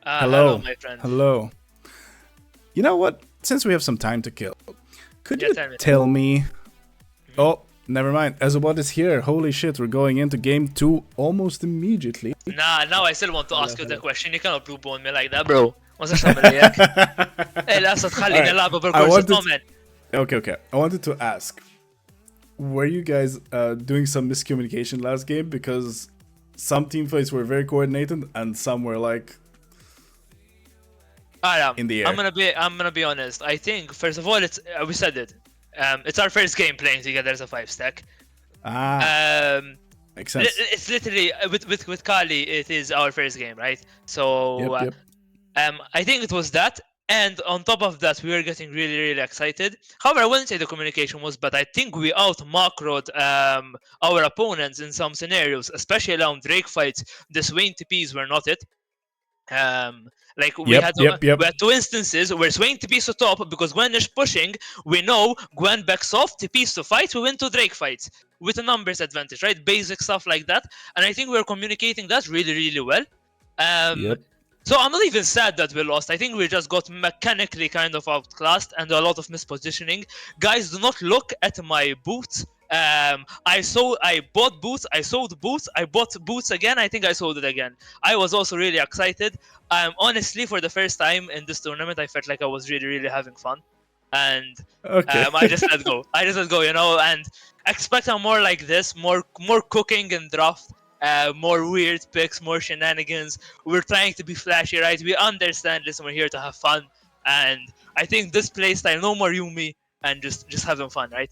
Hello, Hello. my friend. Hello. You know what? Since we have some time to kill, could Yeah, you tell me. tell me? Mhm. Oh, never mind. Azobot is here. Holy shit, we're going into game 2 almost immediately. Nah, now I still want to Hello, ask you the hello. question. You cannot blue bone me like that, bro. ما تنساش تعمل ليك. ايه لا تخليني Alright, العب I بالكورس wanted. moment. Okay. I wanted to ask, were you guys doing some miscommunication last game? Because some team fights were very coordinated and some were like in the air. I'm gonna be honest. I think first of all, it's we said it. It's our first game playing together as a 5 stack. Makes sense. It's literally with Kali. It is our first game, right? So Yep. I think it was that, and on top of that, we were getting really excited. However, I wouldn't say the communication was bad. I think we out macroed our opponents in some scenarios, especially around Drake fights. The Swain TPs were not it. Like we Yep. had 2 instances where Swain TPs to top because Gwen is pushing. We know Gwen backs off, TPs to fight. We win 2 Drake fights with a numbers advantage, right? Basic stuff like that. And I think we were communicating that really well. Yep. So I'm not even sad that we lost. I think we just got mechanically kind of outclassed and a lot of mispositioning. Guys, do not look at my boots. I bought boots, I sold boots, I bought boots again, I think I sold it again. I was also really excited. Honestly, for the first time in this tournament, I felt like I was really having fun. And Okay. I just let go. And expect a more like this, more cooking and draft. More weird picks, more shenanigans. We're trying to be flashy, right? We understand this and we're here to have fun. And I think this playstyle, no more Yumi, and just having fun, right?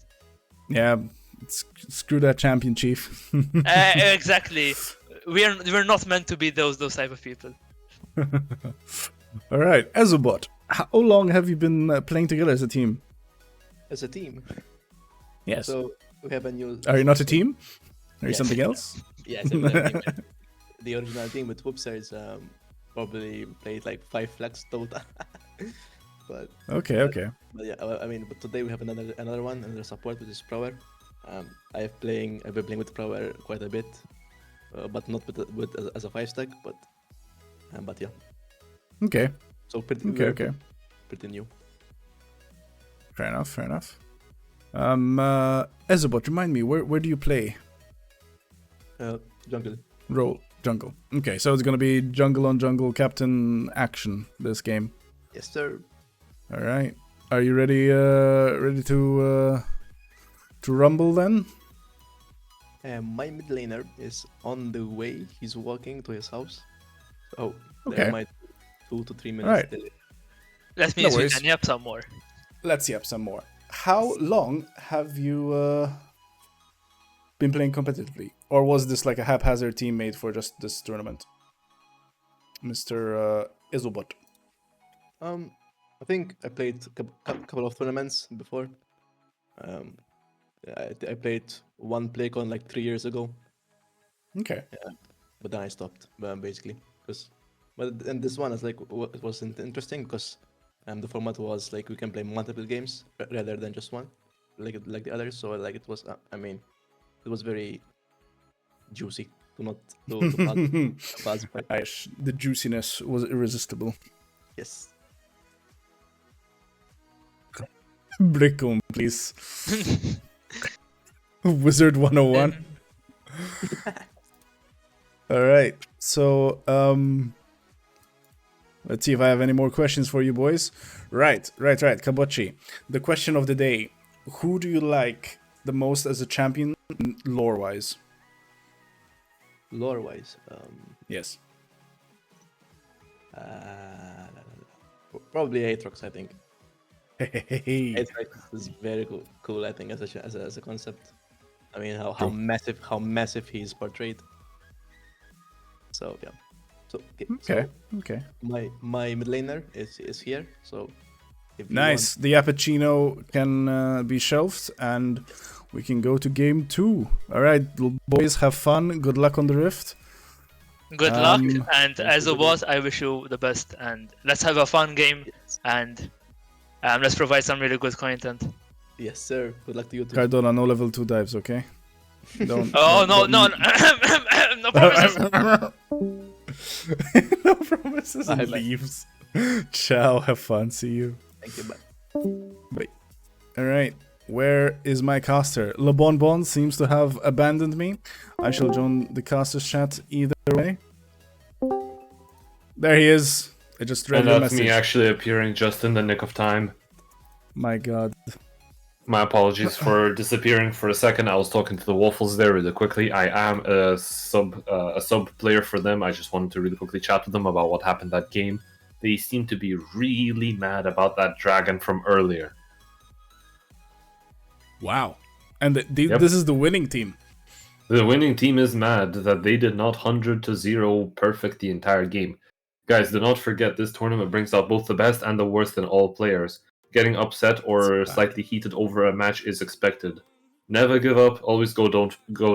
Yeah. Screw that champion, chief. Exactly. We're not meant to be those type of people. All right, Azobot, how long have you been playing together as a team? As a team. Yes. So we have a new. Are you not a team? Are you Yes. something else? Yes, the original team with Whoopsers probably played like 5 flags total. but Okay. but yeah, but today we have another one, another support, which is Prower. I've been playing with Prower quite a bit, but not with as a 5 stack, but yeah. Okay. So pretty new. Fair enough. Azobot, remind me, where do you play? Jungle. Role jungle. Okay, so it's gonna be jungle on jungle captain action this game. Yes, sir. All right. Are you ready? Ready to rumble then? My mid laner is on the way. He's walking to his house. So Okay. there might be 2 to 3 minutes. Alright. delay. Let me No see if we worries. can yap some more. Let's see up some more. How long have you been playing competitively, or was this like a haphazard team made for just this tournament, Mr. Azobot? I think I played a couple of tournaments before. I played one PlayCon like 3 years ago, Okay. but then I stopped basically and this one is like it wasn't interesting because the format was like we can play multiple games rather than just one, like the others. So like it was it was very juicy to not to pass by. The juiciness was irresistible. Yes. Brickcomb, please. Wizard 101. All right. So, let's see if I have any more questions for you boys. Right. Kabochi. The question of the day. Who do you like the most as a champion lore-wise? Lore-wise, Yes. probably Aatrox, I think. Hey. Aatrox is very cool, I think, as a concept. I mean, how massive he is portrayed. So yeah. So Okay. my mid laner is here. So if you Nice. The Appuccino can be shelved, and we can go to game 2. All right, boys, have fun. Good luck on the Rift. Good luck, and you, as a good boss, I wish you the best. And let's have a fun game, and let's provide some really good content. Yes, sir. Good luck to you too. Cardona, no level 2 dives, okay? Don't. Oh don't- no promises. No promises and Bye, bye. leaves. Ciao, have fun, see you. Thank you. Bye. Alright, where is my caster? Le Bon Bon seems to have abandoned me. I shall join the caster's chat either way. There he is. I just read And your that's message. me actually appearing just in the nick of time. My god. My apologies for disappearing for a second. I was talking to the Waffles there really quickly. I am a sub player for them. I just wanted to really quickly chat with them about what happened that game. They seem to be really mad about that dragon from earlier. Wow. And Yep. this is the winning team. The winning team is mad that they did not 100-0 perfect the entire game. Guys, do not forget this tournament brings out both the best and the worst in all players. Getting upset or slightly heated over a match is expected. Never give up, always go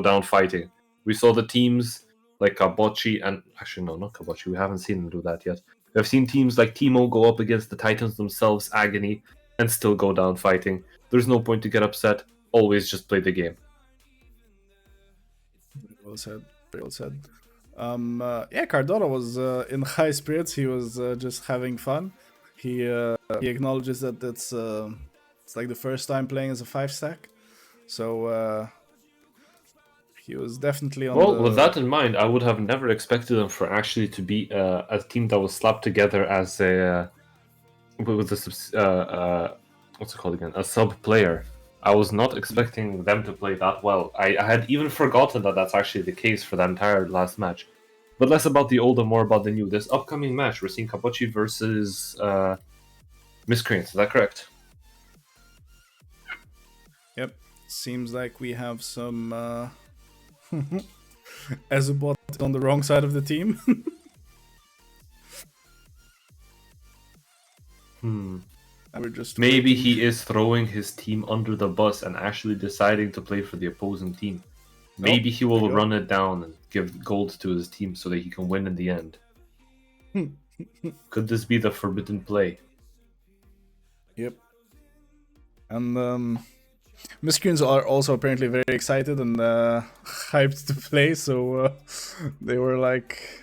down fighting. We saw the teams like Kabochi and... Actually, no, not Kabochi, we haven't seen them do that yet. We've seen teams like Teemo go up against the Titans themselves, Agony, and still go down fighting. There's no point to get upset, always just play the game. Well said. Very well said. Yeah, Cardona was in high spirits. He was just having fun. He acknowledges that it's like the first time playing as a 5-stack. So he was definitely on Well, the... with that in mind, I would have never expected them for actually to be a team that was slapped together as a with a what's it called again? A sub player. I was not expecting them to play that well. I had even forgotten that that's actually the case for the entire last match. But less about the old and more about the new. This upcoming match, we're seeing Kabochi versus Miscreants. Is that correct? Yep. Seems like we have some Ezubot on the wrong side of the team. And we're just Maybe waiting. he is throwing his team under the bus and actually deciding to play for the opposing team. Maybe he will there you go. run it down and give gold to his team so that he can win in the end. Could this be the forbidden play? Yep. And Miscreants are also apparently very excited and hyped to play, so they were like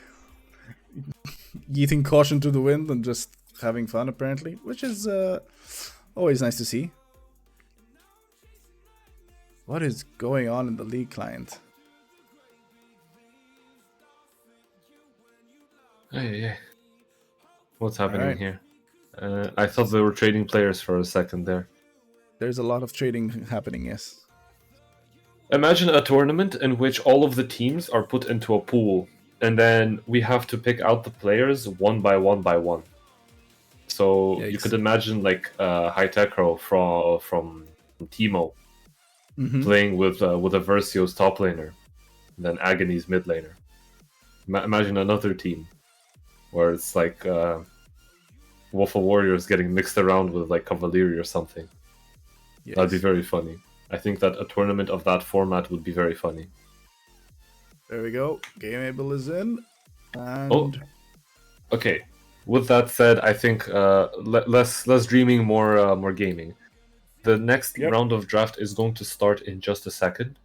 yeeting caution to the wind and just having fun apparently, which is always nice to see. What is going on in the league client? Hey. What's happening Alright. here? I thought they were trading players for a second there. There's a lot of trading happening, yes. Imagine a tournament in which all of the teams are put into a pool, and then we have to pick out the players one by one. So you Yikes. could imagine like Hytekro from Teemo playing with a Versio's top laner, and then Agony's mid laner. Imagine another team where it's like Wolf of Warriors getting mixed around with like Cavalieri or something. Yes. That'd be very funny. I think that a tournament of that format would be very funny. There we go. Gameable is in. And Oh, okay. With that said, I think less dreaming, more gaming. The next Yep. round of draft is going to start in just a second.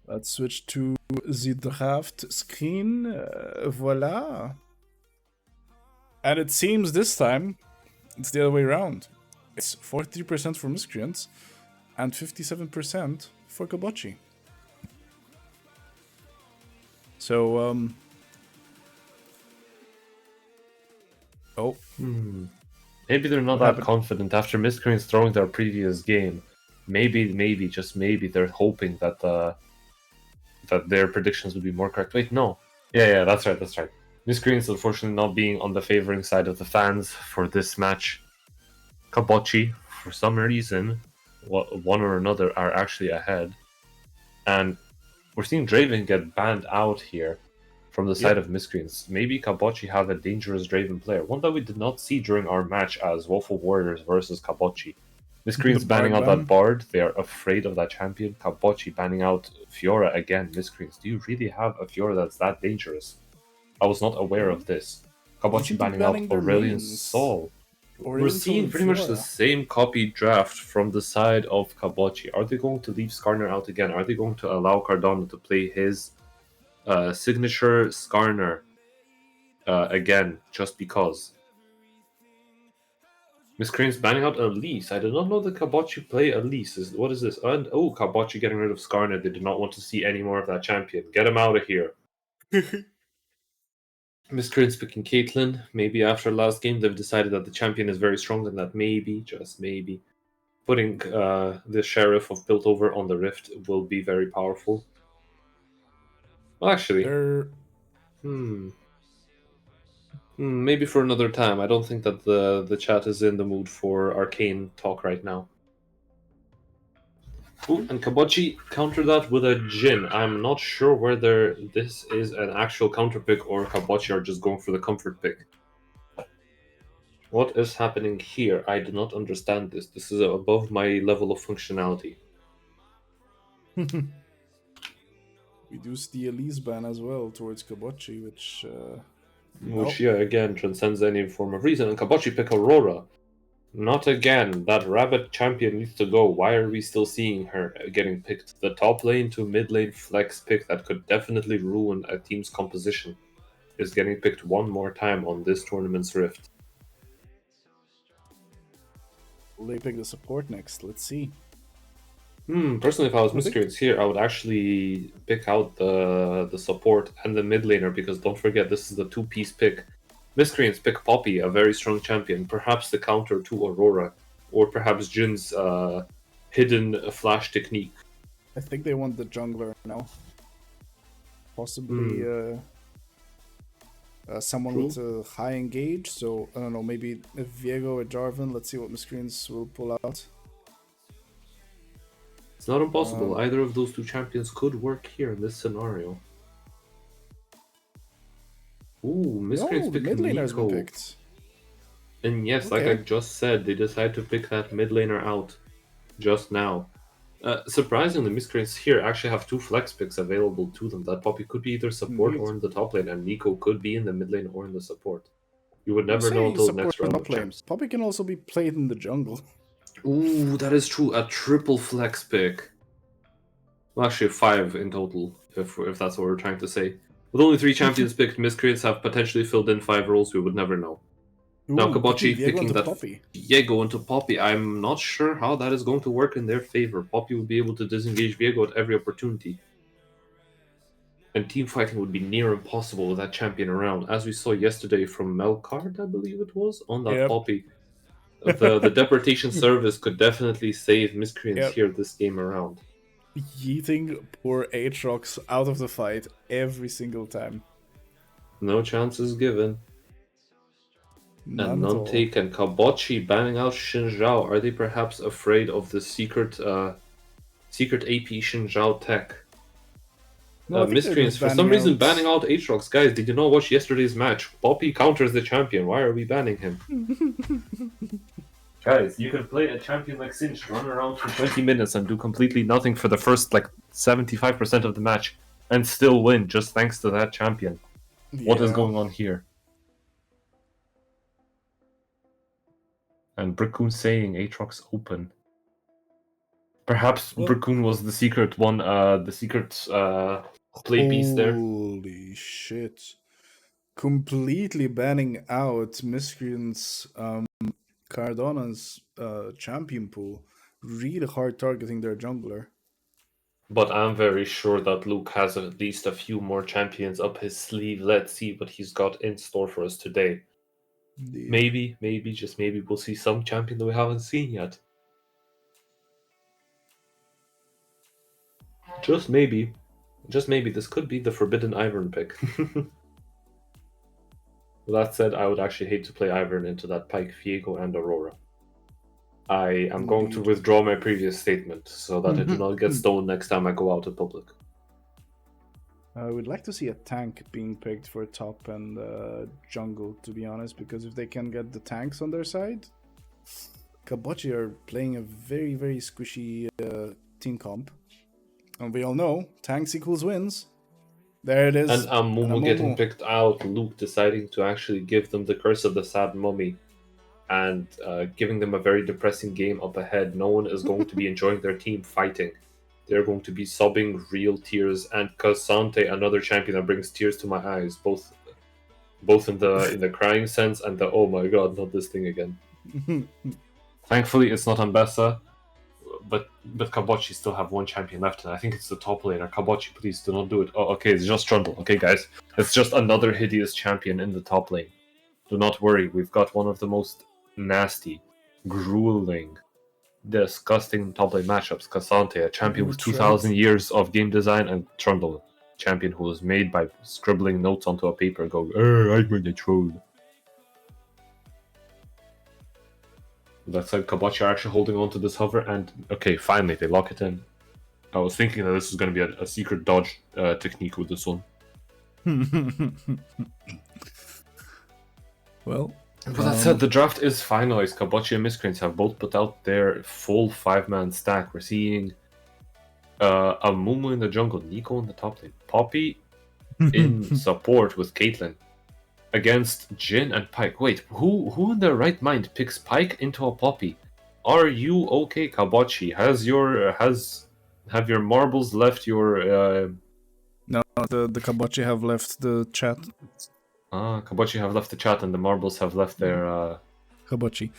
let's switch to the draft screen. Voila. And it seems this time it's the other way around. It's 43% for Miscreants and 57% for Kabochi. So, oh, Maybe they're not What that happened? confident after Miscreants throwing their previous game. Maybe, just maybe they're hoping that that their predictions would be more correct. Wait, no. Yeah, that's right. Miscreants unfortunately not being on the favoring side of the fans for this match. Kabochi, for some reason, one or another are actually ahead. And we're seeing Draven get banned out here from the side of Miscreants. Maybe Kabochi have a dangerous Draven player, one that we did not see during our match as Woeful Warriors versus Kabochi. Miscreants The banning Bard out ban. that Bard, they are afraid of that champion. Kabochi banning out Fiora again. Miscreants, do you really have a Fiora that's that dangerous? I was not aware of this. Kabochi should be banning out banning their Aurelion mains. Sol. Or We're even seeing Sol pretty much the Fiora. same copy draft from the side of Kabochi. Are they going to leave Skarner out again? Are they going to allow Cardano to play his signature Skarner again, just because. Miscreant's banning out Elise. I did not know that Kabachi play Elise. What is this? And Kabachi getting rid of Skarner. They did not want to see any more of that champion. Get him out of here. Miscreant's picking Caitlyn. Maybe after last game they've decided that the champion is very strong and that maybe, just maybe, putting the Sheriff of Piltover on the Rift will be very powerful. Well, actually, maybe for another time. I don't think that the chat is in the mood for arcane talk right now. Ooh, and Kabachi countered that with a Jhin. I'm not sure whether this is an actual counter pick or Kabachi are just going for the comfort pick. What is happening here? I do not understand this. This is above my level of functionality. Reduce the Elise ban as well towards Kabachi, which Mushia again transcends any form of reason, and Kabachi pick Aurora. Not again. That rabbit champion needs to go. Why are we still seeing her getting picked? The top lane to mid lane flex pick that could definitely ruin a team's composition is getting picked one more time on this tournament's Rift. will they pick the support next? Let's see. Personally, if I was Miscreants here, I would actually pick out the support and the mid laner, because don't forget, this is the two-piece pick. Miscreants pick Poppy, a very strong champion, perhaps the counter to Aurora, or perhaps Jin's hidden flash technique. I think they want the jungler now. Possibly someone with a high engage, so I don't know, maybe if Viego or Jarvan. Let's see what Miscreants will pull out. It's not impossible. Either of those two champions could work here in this scenario. Ooh, Miscreants pick mid laner's been Nico. picked. And yes, like I just said, they decide to pick that mid laner out just now. Surprisingly, Miscreants here actually have two flex picks available to them. That Poppy could be either support or in the top lane, and Nico could be in the mid lane or in the support. You would never know until the next round of champs. Poppy can also be played in the jungle. Ooh, that is true. A triple flex pick. Well, actually, 5 in total, if that's what we're trying to say. With only 3 champions picked, Miscreants have potentially filled in 5 roles. We would never know. Now Kabachi picking that Viego into Poppy. I'm not sure how that is going to work in their favor. Poppy would be able to disengage Viego at every opportunity. And team fighting would be near impossible with that champion around. As we saw yesterday from Melkart, I believe it was, on that Poppy. The deportation service could definitely save Miscreants here this game around. Yeeting poor Aatrox out of the fight every single time. No chances given. None none taken. Kabachi banning out Xinzhao. Are they perhaps afraid of the secret AP Xinzhao tech? No, Miscreants, for some reason, banning out Aatrox. Guys, did you not watch yesterday's match? Poppy counters the champion. Why are we banning him? Guys, you can play a champion like Sinch, run around for 20 minutes and do completely nothing for the first, 75% of the match, and still win, just thanks to that champion. What is going on here? And Brickoon saying Aatrox open. Perhaps Brickoon was the secret one, the secret play piece there. Holy shit. Completely banning out Miscreants Cardona's champion pool. Really hard targeting their jungler. But I'm very sure that Luke has at least a few more champions up his sleeve. Let's see what he's got in store for us today. Indeed. Maybe, just maybe we'll see some champion that we haven't seen yet. Just maybe this could be the Forbidden Ivern pick. With that said, I would actually hate to play Ivern into that Pike, Viego, and Aurora. I am going to withdraw my previous statement so that I do not get stoned next time I go out in public. I would like to see a tank being picked for top and jungle, to be honest, because if they can get the tanks on their side, Kabachi are playing a very, very squishy team comp. And we all know, tanks equals wins. There it is. And Amumu getting picked out, Luke deciding to actually give them the Curse of the Sad Mummy and giving them a very depressing game up ahead. No one is going to be enjoying their team fighting. They're going to be sobbing real tears. And Kasante, another champion that brings tears to my eyes. Both both in the crying sense and the oh my god, not this thing again. Thankfully, it's not Ambessa, but Kabochi still have one champion left, and I think it's the top laner. Kabochi, please do not do it. Oh, okay, it's just Trundle. Okay, guys, it's just another hideous champion in the top lane. Do not worry, we've got one of the most nasty, grueling, disgusting top lane matchups. Cassante, a champion with 2,000 years of game design, and Trundle, champion who was made by scribbling notes onto a paper, going, I'm gonna troll. That said, Kabachi are actually holding on to this hover, and okay, finally they lock it in. I was thinking that this was going to be a secret dodge technique with this one. Well, but that said, the draft is finalized. Kabachi and Miscreants have both put out their full 5-man stack. We're seeing a Mumu in the jungle, Nico in the top lane, Poppy in support with Caitlyn against Jin and Pyke. Wait, who in their right mind picks Pyke into a Poppy? Are you okay, Kabachi? Have your marbles left your no, the Kabachi have left the chat. Kabachi have left the chat and the marbles have left their Kabachi.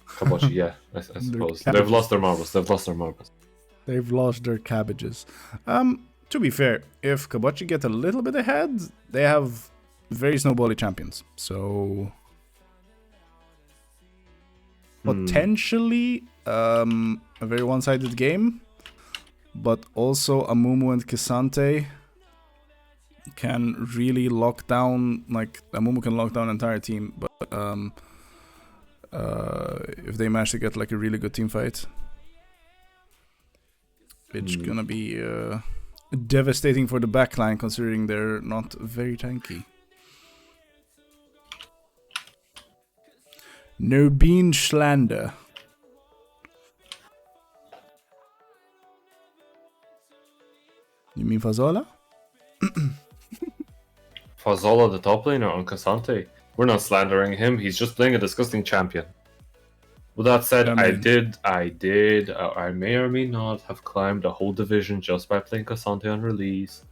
Kabachi, yeah, I suppose. They've lost their marbles. They've lost their cabbages. To be fair, if Kabachi get a little bit ahead, they have very snowbally champions. So potentially a very one-sided game, but also Amumu and Kisante can really lock down, like Amumu can lock down an entire team, but if they manage to get like a really good team fight, it's gonna be devastating for the backline considering they're not very tanky. Nurbin Schlander. You mean Fazola? Fazola, the top laner on Cassante. We're not slandering him. He's just playing a disgusting champion. With that said, I may or may not have climbed a whole division just by playing Cassante on release.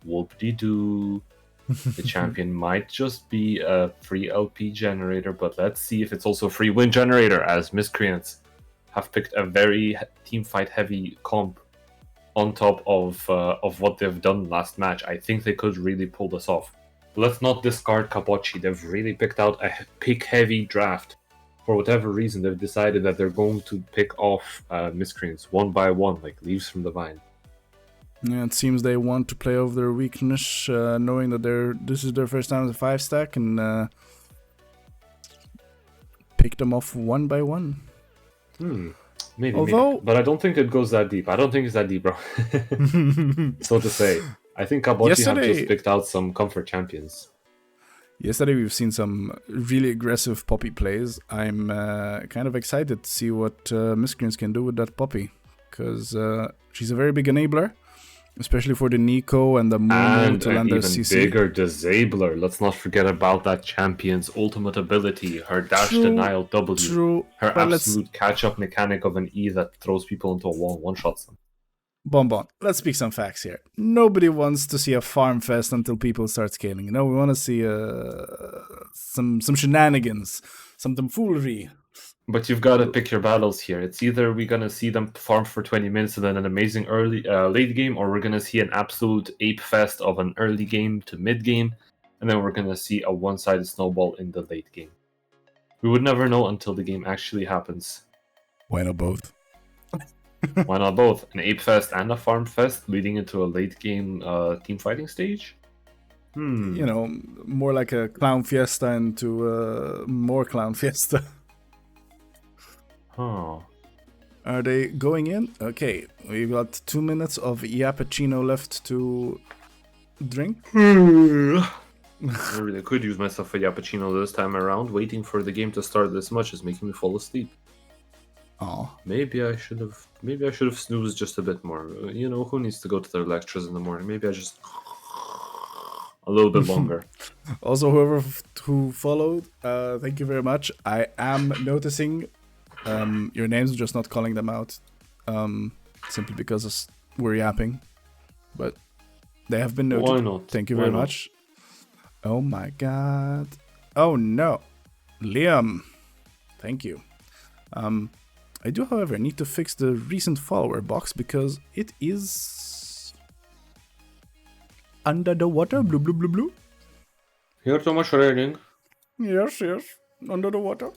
Whoop-de-doo. The champion might just be a free LP generator, but let's see if it's also a free win generator, as Miscreants have picked a very teamfight heavy comp on top of what they've done last match. I think they could really pull this off. But let's not discard Kabochi. They've really picked out a pick heavy draft. For whatever reason, they've decided that they're going to pick off Miscreants one by one, like leaves from the vine. Yeah, it seems they want to play over their weakness, knowing that this is their first time as a 5-stack, and pick them off one by one. Maybe. But I don't think it goes that deep. I don't think it's that deep, bro. So to say, I think Kabochi have just picked out some comfort champions. Yesterday we've seen some really aggressive Poppy plays. I'm kind of excited to see what Miscreants can do with that Poppy, because she's a very big enabler, especially for the Nico and the Mumu to land their CC. And an even bigger disabler. Let's not forget about that champion's ultimate ability, her dash denial W, her absolute catch-up mechanic of an E that throws people into a wall and one-shots them. Bonbon, let's speak some facts here. Nobody wants to see a farm fest until people start scaling. No, we want to see some shenanigans, some tomfoolery. But you've got to pick your battles here. It's either we're going to see them farm for 20 minutes and then an amazing late game, or we're going to see an absolute ape fest of an early game to mid game, and then we're going to see a one-sided snowball in the late game. We would never know until the game actually happens. Why not both? Why not both? An ape fest and a farm fest leading into a late game team fighting stage? You know, more like a clown fiesta into more clown fiesta. Huh. Are they going in? Okay, we've got 2 minutes of Yappuccino left to drink. I really could use myself a Yappuccino this time around. Waiting for the game to start this much is making me fall asleep. Oh, maybe I should have snoozed just a bit more. You know, who needs to go to their lectures in the morning? Maybe I just a little bit longer. Also, who followed, thank you very much. I am noticing your names, just not calling them out, simply because we're yapping. But they have been noted. Why not? Thank you very much. Oh my god. Oh no. Liam. Thank you. I do, however, need to fix the recent follower box because it is under the water. Blue, blue, blue, blue. Here too much raining. Yes, yes. Under the water.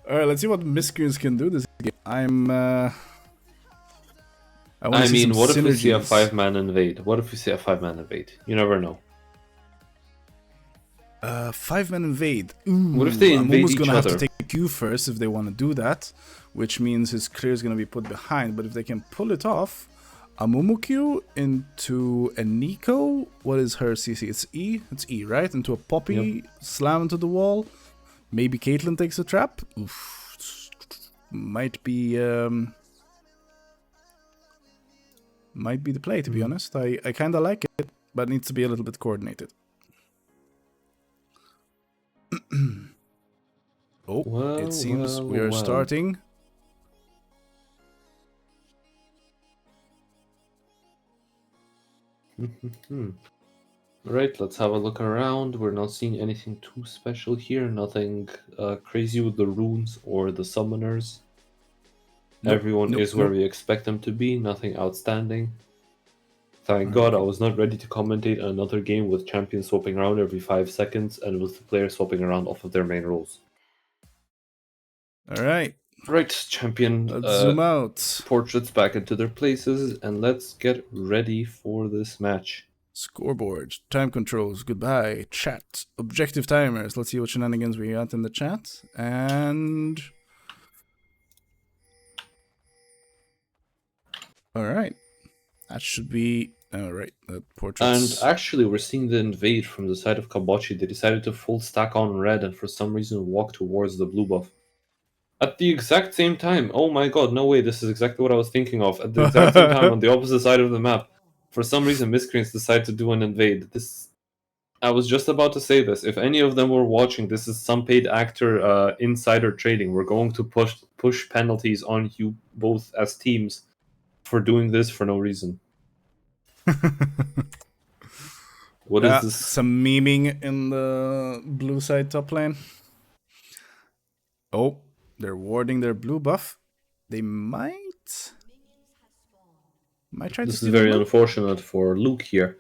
Alright, let's see what miscreants can do this game. I mean, what if we see a synergies. 5-man invade? What if we see a 5-man invade? You never know. 5-man invade. What if they invade Amumu's each gonna have to other? take Q first if they want to do that, which means his clear is gonna be put behind. But if they can pull it off, Amumu Q into a Nico. What is her CC? It's E. It's E, right? Into a Poppy, slam into the wall. Maybe Caitlyn takes a trap. Oof. Might be the play, to be honest. I kind of like it, but it needs to be a little bit coordinated. It seems we are starting. Right, let's have a look around. We're not seeing anything too special here. Nothing crazy with the runes or the summoners. Nope, Everyone nope, is where nope. we expect them to be. Nothing outstanding. Thank God I was not ready to commentate another game with champions swapping around every 5 seconds and with the players swapping around off of their main roles. All right. Right, champion Let's zoom out. portraits back into their places and let's get ready for this match. Scoreboard, time controls, goodbye, chat, objective timers. Let's see what shenanigans we got in the chat. And all right, that should be all right. The portraits. And actually, we're seeing the invade from the side of Kabachi. They decided to full stack on red and for some reason walk towards the blue buff. At the exact same time, oh my god, no way, this is exactly what I was thinking of. At the exact same time, on the opposite side of the map, for some reason, miscreants decide to do an invade. I was just about to say this. If any of them were watching, this is some paid actor insider trading. We're going to push penalties on you both as teams for doing this for no reason. What is this? Some memeing in the blue side top lane. Oh, they're warding their blue buff. They might try to This is steal very the blue. unfortunate for Luke here,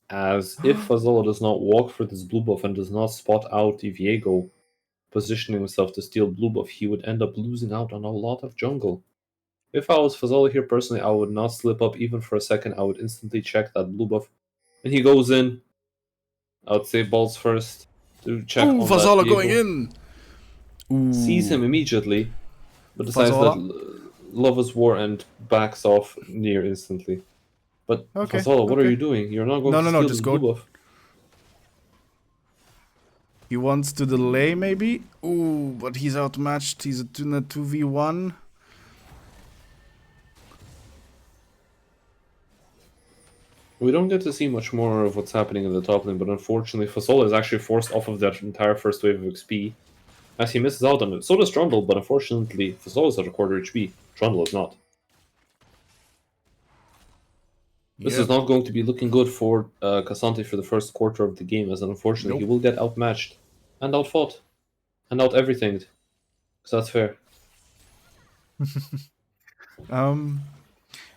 as if Fazola does not walk for this blue buff and does not spot out Viego positioning himself to steal blue buff, he would end up losing out on a lot of jungle. If I was Fazola here personally, I would not slip up even for a second. I would instantly check that blue buff. And he goes in. I would say balls first to check on that Fazola Viego. going in. Ooh. Sees him immediately, but decides Fazola. that love is war and backs off near instantly. But Okay, Fazola, what okay. are you doing? You're not going to No, steal just this go. blue buff. He wants to delay, maybe. Ooh, but he's outmatched. He's in a 2v1. We don't get to see much more of what's happening in the top lane, but unfortunately, Fazola is actually forced off of that entire first wave of XP, as he misses out on it. So does Trundle, but unfortunately, Fazola is at a quarter HP. Trundle is not. This is not going to be looking good for Cassante for the first quarter of the game, as unfortunately he will get outmatched and outfought and out everything. So that's fair.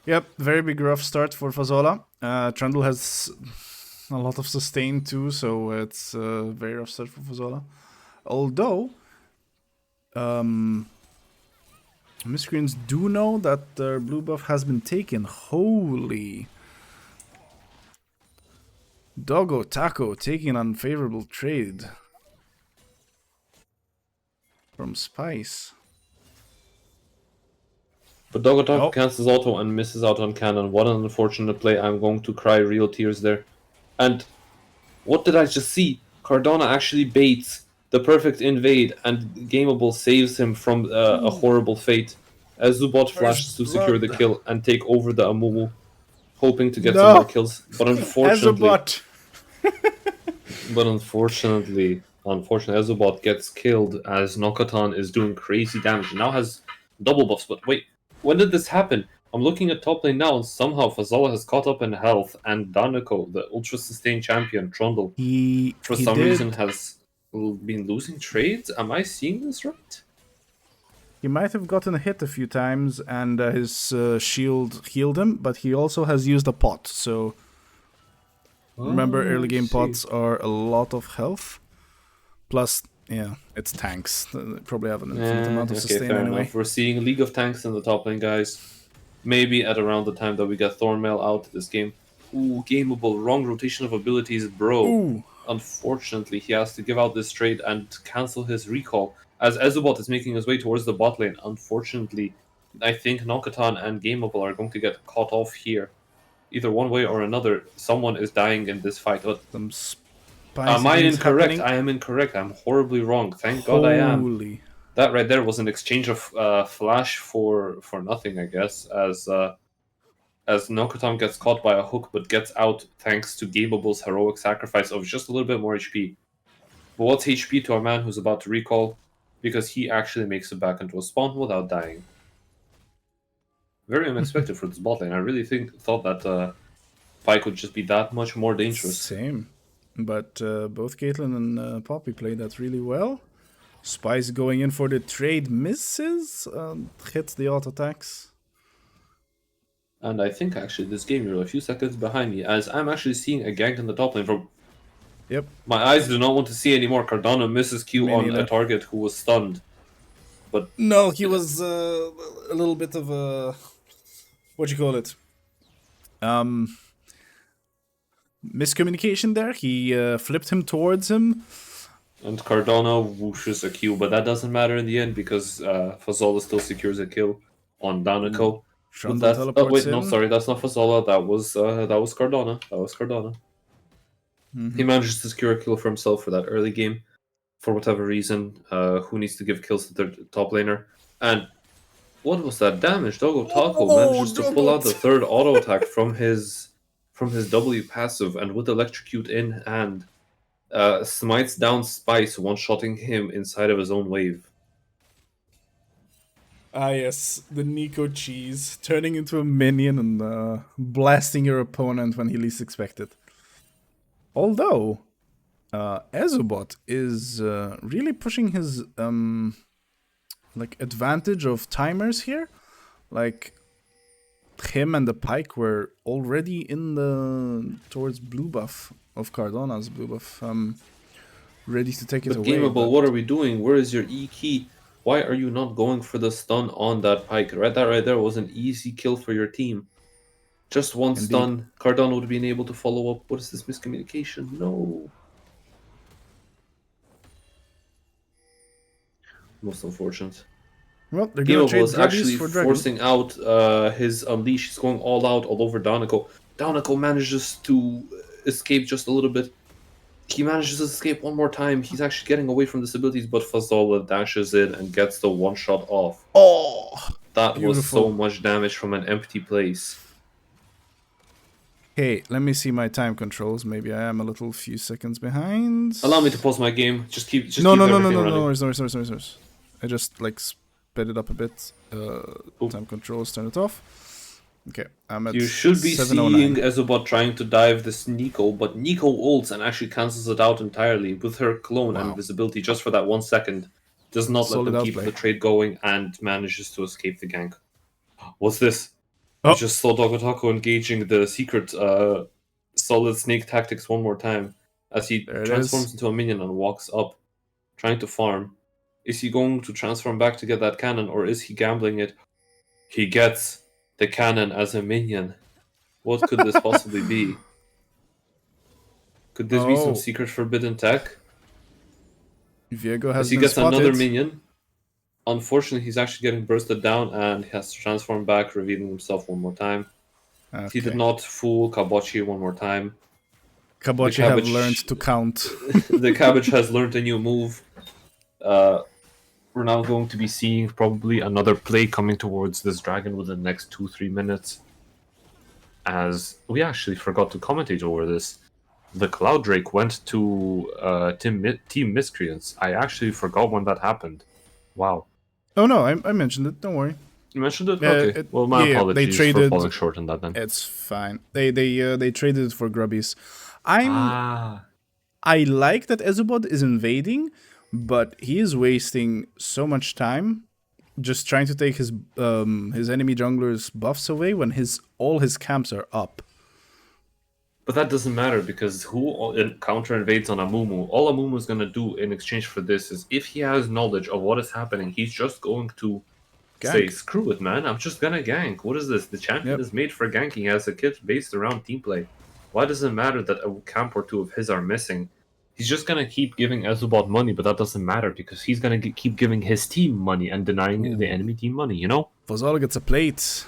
Yep, very big rough start for Fazola. Trundle has a lot of sustain too, so it's a very rough start for Fazola. Although, miscreants do know that their blue buff has been taken. Holy. Doggo Taco taking an unfavorable trade from Spice. But Dogotop cancels auto and misses out on cannon. What an unfortunate play. I'm going to cry real tears there. And what did I just see? Cardona actually baits the perfect invade, and Gameable saves him from a horrible fate. As Zubot flashes to secure the kill and take over the Amumu, hoping to get some more kills. But unfortunately, unfortunately, Azubot gets killed as Nokatan is doing crazy damage. Now has double buffs. But wait, when did this happen? I'm looking at top lane now, and somehow Fazala has caught up in health, and Danako, the ultra sustained champion, Trundle, for He some reason did. has been losing trades. Am I seeing this right? He might have gotten hit a few times, and his shield healed him, but he also has used a pot. So remember, early game pots are a lot of health. Plus, yeah, it's tanks. They probably have an infinite amount of Okay, sustain fair anyway. enough. We're seeing League of Tanks in the top lane, guys. Maybe at around the time that we get Thornmail out this game. Ooh, gameable. Wrong rotation of abilities, bro. Ooh, Unfortunately, he has to give out this trade and cancel his recall as Ezubot is making his way towards the bot lane. Unfortunately, I think Nokatan and Gameable are going to get caught off here. Either one way or another, someone is dying in this fight. But some spicy am I things incorrect? happening. I am incorrect. I'm horribly wrong. Thank God I am. Holy. That right there was an exchange of flash for nothing, I guess, as Nokatan gets caught by a hook but gets out thanks to Gameable's heroic sacrifice of just a little bit more HP. But what's HP to a man who's about to recall? Because he actually makes it back into a spawn without dying. Very unexpected for this bot lane. I really thought that fight would just be that much more dangerous. Same. But both Caitlyn and Poppy played that really well. Spice going in for the trade misses, hits the auto attacks. And I think actually this game you're a few seconds behind me, as I'm actually seeing a gank in the top lane from. Yep. My eyes do not want to see anymore. Cardano misses Q Me on neither. a target who was stunned. No, he was a little bit of a what you call it? Miscommunication there. He flipped him towards him. And Cardano whooshes a Q, but that doesn't matter in the end because Fazola still secures a kill on Danako. Trundle teleports wait, in. no, sorry, that's not Fazola. That was Cardano. That was Cardano. He manages to secure a kill for himself for that early game, for whatever reason. Who needs to give kills to their top laner? And what was that damage? Dogo Taco manages to pull out the third auto attack from his W passive, and with electrocute in hand, smites down Spice, one-shotting him inside of his own wave. Ah yes, the Nico cheese, turning into a minion and blasting your opponent when he least expected. Although, Ezubot is really pushing his advantage of timers here. Like, him and the Pike were already in the towards blue buff of Cardona's blue buff, ready to take it But away. Gameable, what are we doing? Where is your E key? Why are you not going for the stun on that Pike? Right, that right there was an easy kill for your team. Just one Indeed. stun, Cardano would have been able to follow up. What is this miscommunication? No. Most unfortunate. Well, they're gonna Gameable trade is actually Dragons for Dragon. forcing out his Unleash. He's going all out all over Danako. Danako manages to escape just a little bit. He manages to escape one more time. He's actually getting away from this abilities, but Fazola dashes in and gets the one shot off. Oh, That was beautiful. so much damage from an empty place. Hey, let me see my time controls. Maybe I am a little few seconds behind. Allow me to pause my game. Just keep No, keep no, no, no, everything no, running. no, worries. I just sped it up a bit. Time controls, turn it off. Okay, I'm at You should be 709. seeing Ezobot trying to dive this Nico, but Nico ults and actually cancels it out entirely with her clone and Wow. invisibility just for that 1 second. Does not Solid let them keep outplay. the trade going and manages to escape the gank. What's this? Oh. I just saw Dogotako engaging the secret solid snake tactics one more time as he There it transforms is. into a minion and walks up, trying to farm. Is he going to transform back to get that cannon, or is he gambling it? He gets the cannon as a minion. What could this possibly be? Could this be Oh. some secret forbidden tech? Viego As has he been gets spotted. another minion. Unfortunately, he's actually getting bursted down and he has to transform back, revealing himself one more time. Okay. He did not fool Kabochi one more time. Kabochi the have cabbage- learned to count. The cabbage has learned a new move. We're now going to be seeing probably another play coming towards this dragon within the next 2-3 minutes. As we actually forgot to commentate over this. The Cloud Drake went to Team Miscreants. I actually forgot when that happened. Wow. Oh no, I mentioned it. Don't worry. You mentioned it? Yeah, Okay. Well, my they apologies for traded. falling short on that then. It's fine. They traded it for Grubbies. I like that Ezubot is invading, but he is wasting so much time just trying to take his enemy jungler's buffs away when all his camps are up. But that doesn't matter because counter invades on Amumu? All Amumu is going to do in exchange for this is if he has knowledge of what is happening, he's just going to say, Gank. screw it, man. I'm just going to gank. What is this? The champion Yep. is made for ganking as a kit based around team play. Why does it matter that a camp or two of his are missing? He's just going to keep giving Ezubot money, but that doesn't matter because he's going to keep giving his team money and denying the enemy team money, you know? Fazala gets a plate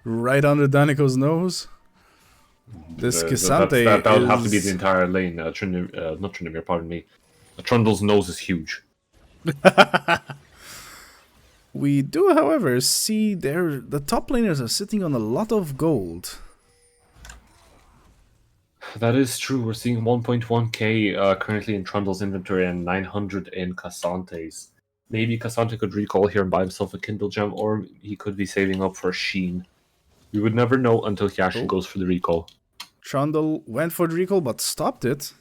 right under Danico's nose. This Kisante that would have to be the entire lane. Not Trinimir, pardon me. Trundle's nose is huge. We do, however, see the top laners are sitting on a lot of gold. That is true. We're seeing 1.1k currently in Trundle's inventory and 900 in Cassante's. Maybe Cassante could recall here and buy himself a Kindle gem, or he could be saving up for Sheen. We would never know until he actually goes for the recall. Trundle went for the recall but stopped it.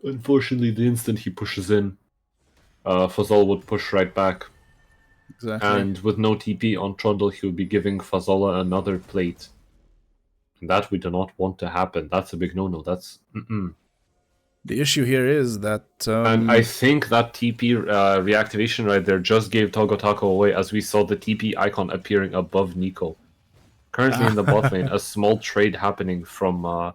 Unfortunately, the instant he pushes in, Fazal would push right back. Exactly. And with no TP on Trundle, he would be giving Fazala another plate. And that we do not want to happen. That's a big no-no. That's... The issue here is that... and I think that TP reactivation right there just gave Togotako away as we saw the TP icon appearing above Nico. Currently in the bot lane, a small trade happening from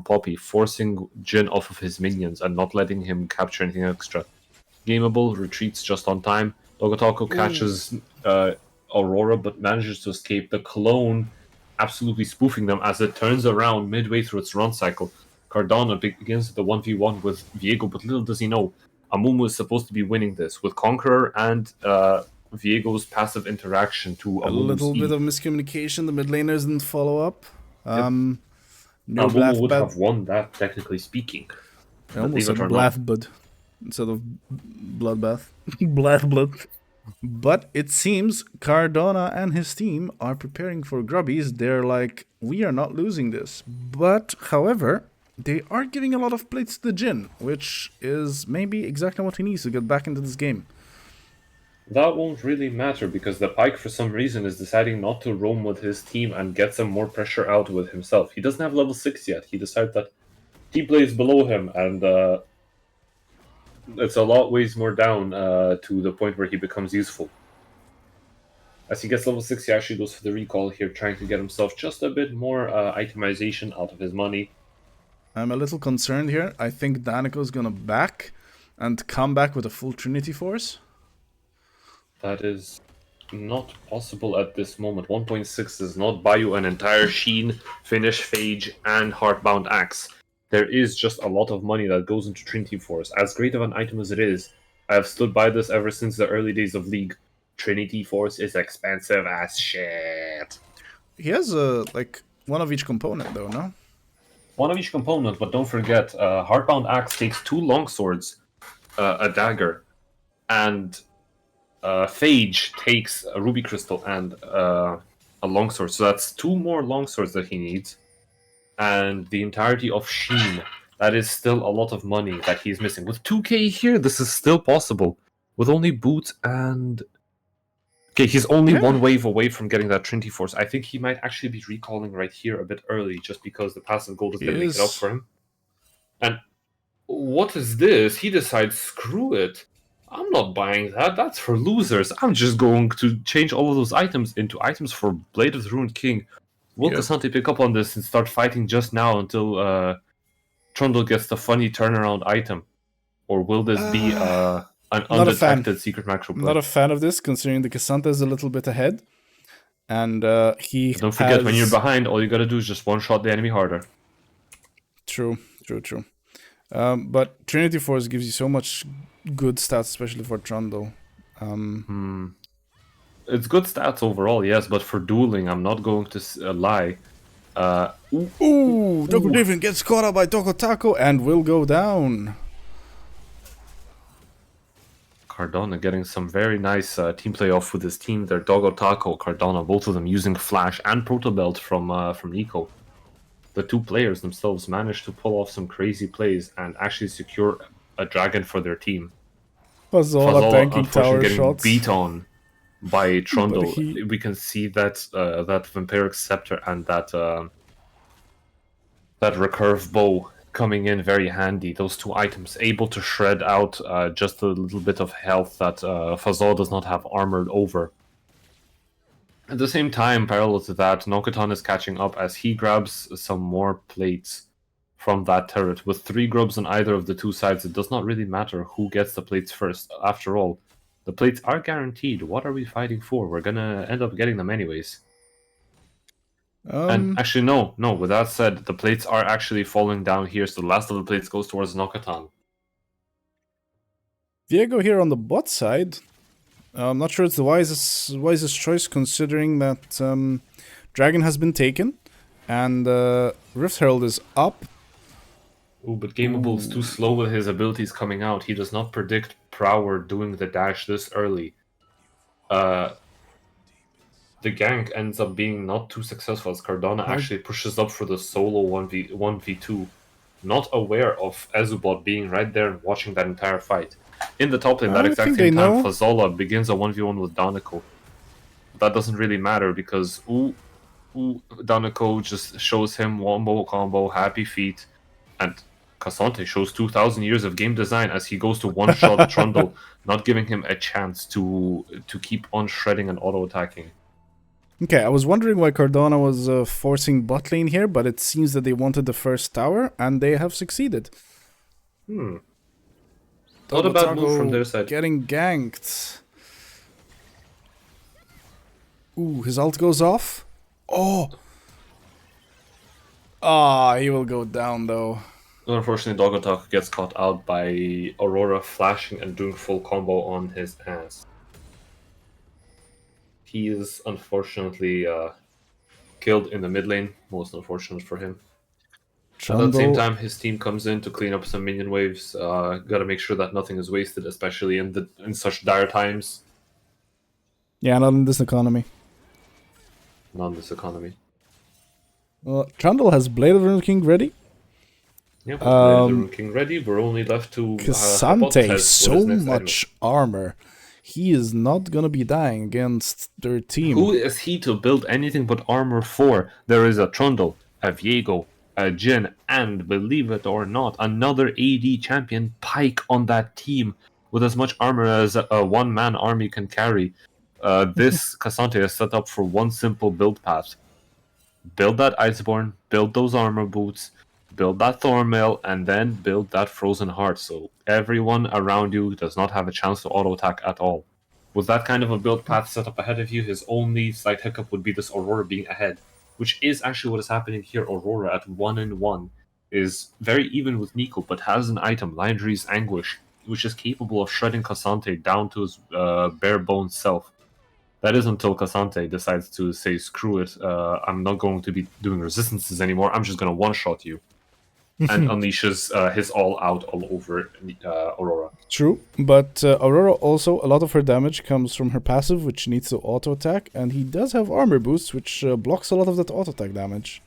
Poppy, forcing Jin off of his minions and not letting him capture anything extra. Gameable, retreats just on time. Togotako catches Aurora but manages to escape. The clone absolutely spoofing them as it turns around midway through its run cycle. Cardano begins the 1v1 with Viego, but little does he know, Amumu is supposed to be winning this with Conqueror and Viego's passive interaction to a little bit of miscommunication. The mid laners didn't follow up. No Amumu would have won that, technically speaking. I almost said Blathbud instead of Bloodbath. Blathblood. But it seems Cardona and his team are preparing for Grubbies. They're like, we are not losing this. But, however, they are giving a lot of plates to the Jin, which is maybe exactly what he needs to get back into this game. That won't really matter because the Pyke, for some reason, is deciding not to roam with his team and get some more pressure out with himself. He doesn't have level 6 yet. He decided that team play is below him, and it's a lot ways more down to the point where he becomes useful. As he gets level 6, he actually goes for the recall here, trying to get himself just a bit more itemization out of his money. I'm a little concerned here. I think Danico's gonna back and come back with a full Trinity Force. That is not possible at this moment. 1.6 does not buy you an entire Sheen, Finish, Phage, and Heartbound Axe. There is just a lot of money that goes into Trinity Force. As great of an item as it is, I have stood by this ever since the early days of League. Trinity Force is expensive as shit. He has like one of each component though, no? One of each component, but don't forget, Heartbound Axe takes 2 longswords, a dagger, and Phage takes a Ruby Crystal and a longsword. So that's 2 more longswords that he needs. And the entirety of Sheen. That is still a lot of money that he's missing. With 2k here, this is still possible. With only boots and... Okay, he's only one wave away from getting that Trinity Force. I think he might actually be recalling right here a bit early, just because the passive gold is going to make it up for him. And what is this? He decides, screw it. I'm not buying that. That's for losers. I'm just going to change all of those items into items for Blade of the Ruined King. Will Cassante pick up on this and start fighting just now until Trundle gets the funny turnaround item? Or will this be an undetected secret macro play? Not a fan of this, considering the Cassante is a little bit ahead. And he Don't forget, when you're behind, all you gotta do is just one-shot the enemy harder. True. But Trinity Force gives you so much good stats, especially for Trundle. It's good stats overall, yes, but for dueling, I'm not going to lie. Dr. David gets caught up by Togotako and will go down. Cardona getting some very nice team playoff with his team. They're Doggo Taco, Cardona, both of them using Flash and Proto Belt from Nico. The two players themselves managed to pull off some crazy plays and actually secure a dragon for their team. Fazola tanking unfortunately tower getting shots. beat on by Trundle. he- We can see that that Vampiric Scepter and that recurve bow coming in very handy. Those two items able to shred out just a little bit of health that Fazol does not have armored over. At the same time, parallel to that, Nokotan is catching up as he grabs some more plates from that turret. With 3 grubs on either of the two sides, it does not really matter who gets the plates first. After all, the plates are guaranteed. What are we fighting for? We're gonna end up getting them anyways. And actually, no. With that said, the plates are actually falling down here, so the last of the plates goes towards Nokatan. Diego here on the bot side. I'm not sure it's the wisest choice considering that Dragon has been taken and Rift Herald is up. Ooh, but Gameable is too slow with his abilities coming out. He does not predict Prower doing the dash this early. The gank ends up being not too successful as Cardona actually pushes up for the solo 1v2, not aware of Ezubot being right there and watching that entire fight. In the top lane, that exact same time, Fazola begins a 1v1 with Danako. That doesn't really matter because Danako just shows him wombo combo, happy feet, and Cassante shows 2,000 years of game design as he goes to one-shot Trundle, not giving him a chance to keep on shredding and auto-attacking. Okay, I was wondering why Cardona was forcing bot lane here, but it seems that they wanted the first tower, and they have succeeded. Not a bad move from their side. Getting ganked. Ooh, his ult goes off. Oh! Ah, he will go down though. Unfortunately, Dogotok gets caught out by Aurora flashing and doing full combo on his ass. He is unfortunately killed in the mid lane, most unfortunate for him. Trundle. At the same time, his team comes in to clean up some minion waves. Gotta make sure that nothing is wasted, especially in such dire times. Yeah, not in this economy. Not in this economy. Trundle has Blade of the Rune King ready. Yeah, Blade of the Rune King ready. We're only left to Cassante, so much armor. He is not gonna be dying against their team. Who is he to build anything but armor for? There is a Trundle, a Viego, a Jin, and believe it or not, another AD champion Pike on that team with as much armor as a one-man army can carry. This Cassante is set up for one simple build path. Build that Iceborne, build those armor boots, build that Thornmail, and then build that Frozen Heart, so everyone around you does not have a chance to auto-attack at all. With that kind of a build path set up ahead of you, his only slight hiccup would be this Aurora being ahead, which is actually what is happening here. Aurora at 1-1 is very even with Nico, but has an item, Liondra's Anguish, which is capable of shredding Cassante down to his bare bones self. That is until Cassante decides to say, screw it, I'm not going to be doing resistances anymore, I'm just going to one-shot you. And unleashes his all-out all over Aurora. True, but Aurora also, a lot of her damage comes from her passive, which needs to auto-attack, and he does have armor boosts, which blocks a lot of that auto-attack damage.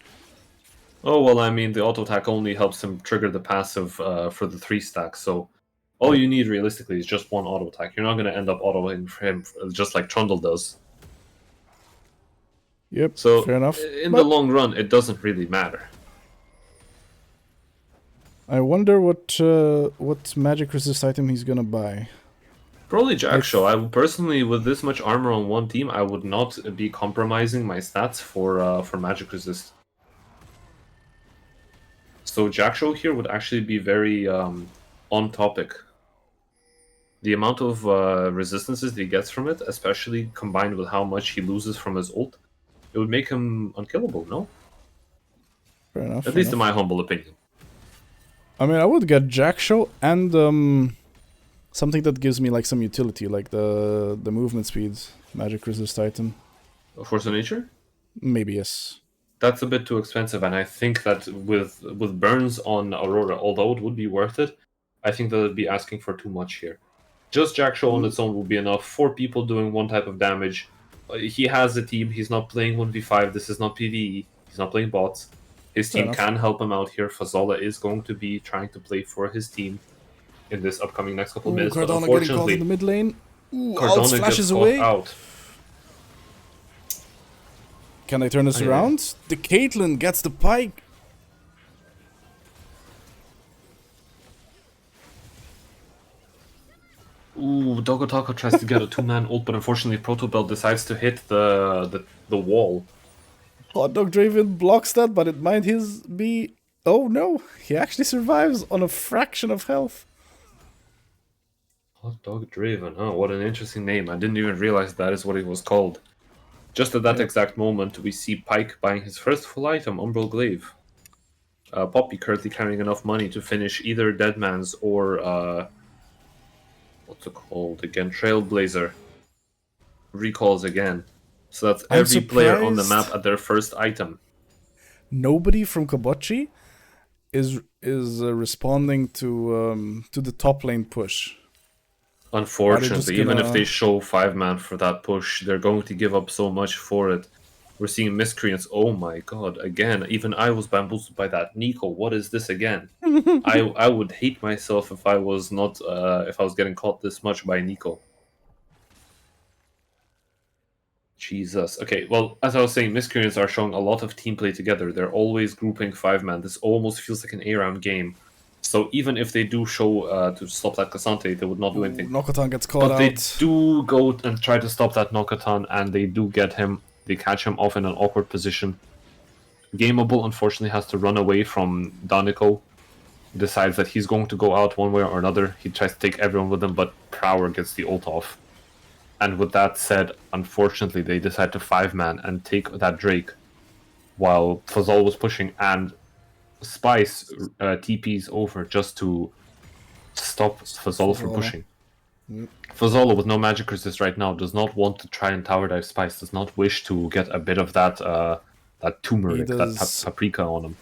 Oh, well, I mean, the auto-attack only helps him trigger the passive for the 3-stack, so all you need realistically is just one auto-attack. You're not going to end up autoing for him just like Trundle does. Yep, so fair enough. In the long run, it doesn't really matter. I wonder what magic resist item he's gonna buy. Probably Jackshaw. I personally, with this much armor on one team, I would not be compromising my stats for magic resist. So Jackshaw here would actually be very on topic. The amount of resistances that he gets from it, especially combined with how much he loses from his ult, it would make him unkillable, no? Fair enough. At least in my humble opinion. I mean, I would get Jackshaw and something that gives me like some utility, like the movement speeds, magic resist item. Force of Nature? Maybe, yes. That's a bit too expensive, and I think that with burns on Aurora, although it would be worth it, I think that would be asking for too much here. Just Jack Show on its own will be enough. 4 people doing one type of damage. He has a team. He's not playing 1v5. This is not PvE. He's not playing bots. His Fair team enough. can help him out here. Fazola is going to be trying to play for his team in this upcoming next couple of minutes. But Cardona getting caught unfortunately, in the mid lane. Alt Cardona flashes gets away. caught out. Can they turn this yeah. around? The Caitlyn gets the pike. Ooh, Dogotaka tries to get a 2-man ult, but unfortunately Protobell decides to hit the wall. Hot Dog Draven blocks that, but it might be... Oh no, he actually survives on a fraction of health. Hot Dog Draven, huh? What an interesting name. I didn't even realize that is what it was called. Just at that exact moment, we see Pike buying his first full item, Umbral Glaive. Poppy currently carrying enough money to finish either Deadman's or... what's it called again? Trailblazer. Recalls again. So that's I'm every player on the surprised. map at their first item. Nobody from Kabochi is responding to the top lane push. Unfortunately, even if gonna- they show 5-man for that push, they're going to give up so much for it. We're seeing miscreants. Oh my god, again, even I was bamboozled by that. Nico, what is this again? I would hate myself if I was not if I was getting caught this much by Nico. Jesus. Okay, well, as I was saying, miscreants are showing a lot of team play together. They're always grouping 5-man. This almost feels like an ARAM game. So even if they do show to stop that Cassante, they would not do anything. Nokotan gets caught But out. they do go and try to stop that Nokatan, and they do get him. They catch him off in an awkward position. Gameable, unfortunately, has to run away from Danico. Decides that he's going to go out one way or another. He tries to take everyone with him, but Prower gets the ult off. And with that said, unfortunately, they decide to 5-man and take that Drake while Fazal was pushing, and Spice TP's over just to stop Fazal from Fazala. pushing. Fazala with no magic resist right now does not want to try and tower dive Spice, does not wish to get a bit of that turmeric, that does- paprika on him.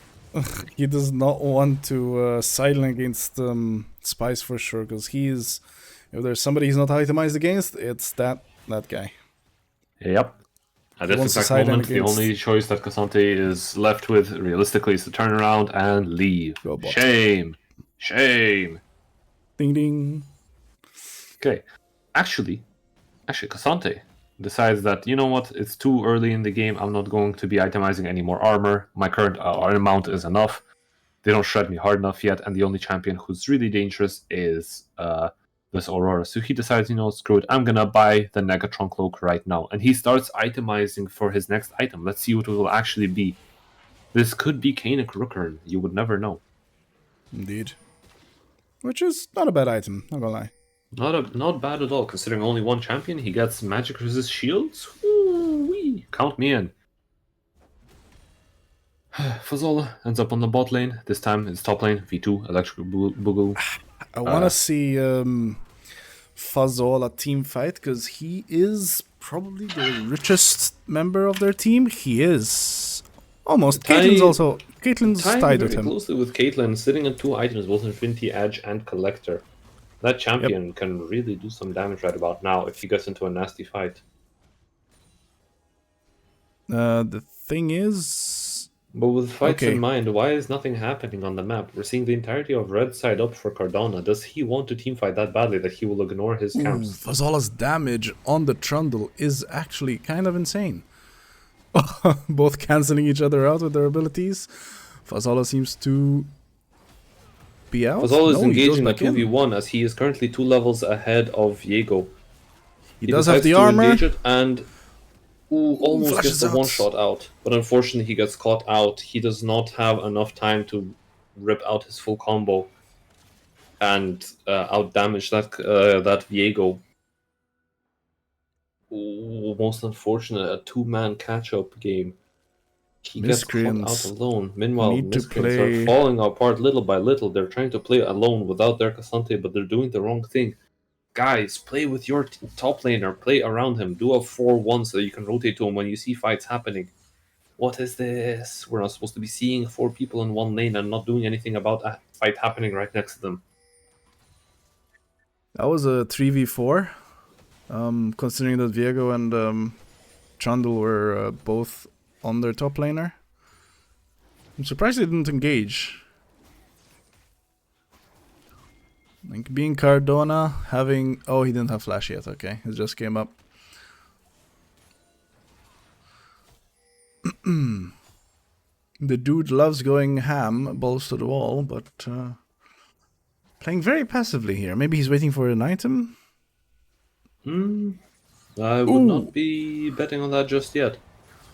He does not want to silent against Spice for sure, because he's... If there's somebody he's not itemized against, it's that guy. Yep. At this wants to exact side in moment, the against- only choice that Cassante is left with, realistically, is to turn around and leave. Go bot. Shame. Shame. Ding ding. Okay. Actually, Cassante decides that, you know what, it's too early in the game, I'm not going to be itemizing any more armor. My current amount is enough. They don't shred me hard enough yet, and the only champion who's really dangerous is this Aurora. So he decides, you know, screw it, I'm gonna buy the Negatron cloak right now. And he starts itemizing for his next item. Let's see what it will actually be. This could be Kanik Rookern. You would never know. Indeed. Which is not a bad item, not gonna lie. Not bad at all, considering only one champion. He gets magic resist shields. Woo-wee. Count me in. Fazola ends up on the bot lane. This time it's top lane. V2, Electric Boogaloo. I want to see Fazol a team fight, because he is probably the richest member of their team. He is. Almost. Caitlyn's tied with very him. closely with Caitlyn, sitting on 2 items, both Infinity Edge and Collector. That champion can really do some damage right about now if he gets into a nasty fight. The thing is... But with fights Okay. in mind, why is nothing happening on the map? We're seeing the entirety of red side up for Cardona. Does he want to teamfight that badly that he will ignore his camps? Fazola's damage on the Trundle is actually kind of insane. Both cancelling each other out with their abilities. Fazola seems to be out. Fazal is No, he goes engaging a back in. 2v1 as he is currently 2 levels ahead of Viego. He does have decides the to armor. engage it and almost flashes gets the out. one-shot out. But unfortunately he gets caught out. He does not have enough time to rip out his full combo and out-damage that Viego. Ooh, most unfortunate, a 2-man catch-up game. He gets caught Miscreants out alone. Meanwhile, need to Miscreants play- are falling apart little by little. They're trying to play alone without their Cassante, but they're doing the wrong thing. Guys, play with your top laner. Play around him. Do a 4-1 so you can rotate to him when you see fights happening. What is this? We're not supposed to be seeing 4 people in one lane and not doing anything about a fight happening right next to them. That was a 3v4. Considering that Viego and Trundle were both on their top laner. I'm surprised they didn't engage. Like being Cardona, having... Oh, he didn't have flash yet, okay. It just came up. The dude loves going ham, balls to the wall, but playing very passively here. Maybe he's waiting for an item? I would not be betting on that just yet.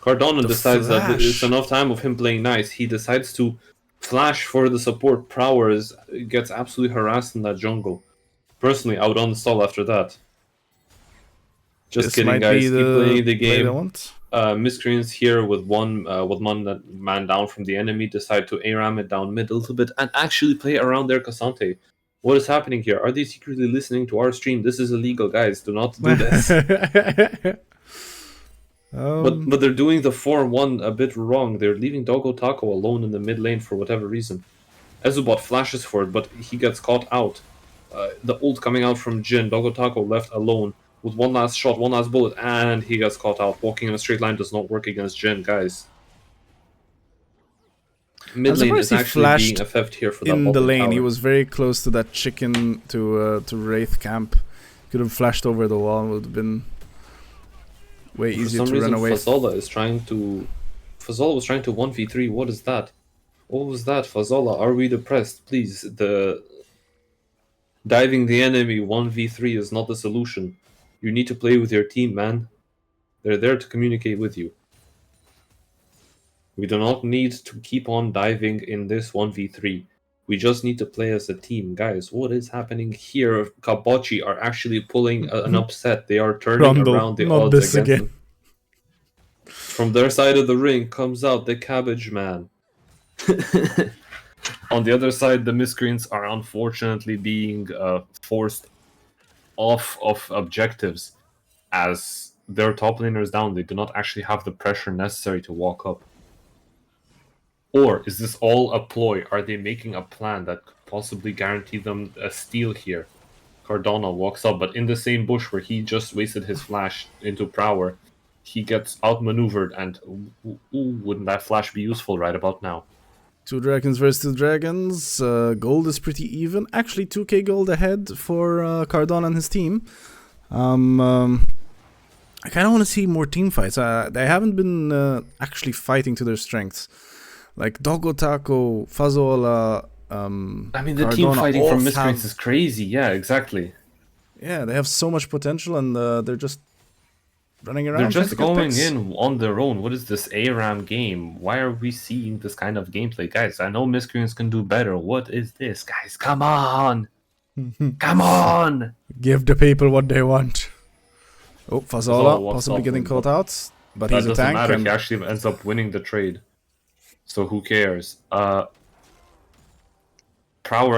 Cardona decides that it's enough time of him playing nice. He decides to flash for the support. Prowers gets absolutely harassed in that jungle. Personally, I would uninstall after that. Just kidding, guys. Keep playing the game. Miscreants here with one man down from the enemy decide to ARAM it down mid a little bit and actually play around their Cassante. What is happening here? Are they secretly listening to our stream? This is illegal, guys. Do not do this. But they're doing the 4-1 a bit wrong. They're leaving Doggo Taco alone in the mid lane for whatever reason. Ezubot flashes for it, but he gets caught out. The ult coming out from Jin. Doggo Taco left alone with one last shot, one last bullet, and he gets caught out. Walking in a straight line does not work against Jin, guys. Mid lane is actually being affected here for that in the lane. Tower. He was very close to that chicken to Wraith camp. Could have flashed over the wall and would have been way easier to run away. Fazola was trying to 1v3. What is that? What was that, Fazola? Are we depressed? Please, the diving the enemy 1v3 is not the solution. You need to play with your team, man. They're there to communicate with you. We do not need to keep on diving in this 1v3. We just need to play as a team. Guys, what is happening here? Kabochi are actually pulling an upset. They are turning around the odds against them. From their side of the ring comes out the Cabbage Man. On the other side, the Miscreants are unfortunately being forced off of objectives as their top laner is down. They do not actually have the pressure necessary to walk up. Or is this all a ploy? Are they making a plan that could possibly guarantee them a steal here? Cardona walks up, but in the same bush where he just wasted his flash into Prower, he gets outmaneuvered, and wouldn't that flash be useful right about now? 2 dragons versus 2 dragons. Gold is pretty even. Actually, 2k gold ahead for Cardona and his team. I kind of want to see more team fights. They haven't been actually fighting to their strengths. Like Doggo Taco, Fazola, I mean, the Cardona, team fighting from Miscreants is crazy. Yeah, exactly. Yeah, they have so much potential, and they're just running around. They're just going in on their own. What is this ARAM game? Why are we seeing this kind of gameplay? Guys, I know Miscreants can do better. What is this? Guys, come on! Come on! Give the people what they want. Oh, Fazola possibly getting caught out, but he's a tank. Matter. And he actually ends up winning the trade. So who cares? Prower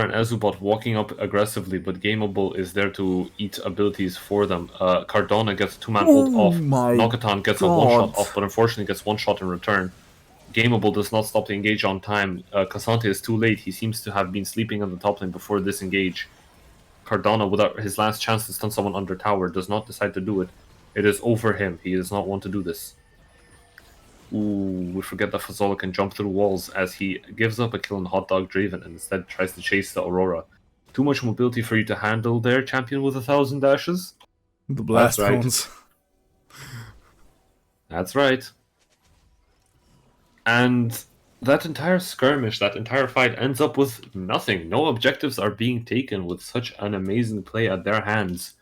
and Ezubot walking up aggressively, but Gameable is there to eat abilities for them. Cardona gets 2-man ult off. Nogatan gets a 1-shot off, but unfortunately gets 1 shot in return. Gameable does not stop to engage on time. Cassante is too late. He seems to have been sleeping on the top lane before this engage. Cardona, without his last chance to stun someone under tower, does not decide to do it. It is over him. He does not want to do this. Ooh, we forget that Fazola can jump through walls as he gives up a kill on Hot Dog Draven and instead tries to chase the Aurora. Too much mobility for you to handle there, champion with 1,000 dashes? The blast zones. That's right. And that entire skirmish, that entire fight ends up with nothing. No objectives are being taken with such an amazing play at their hands.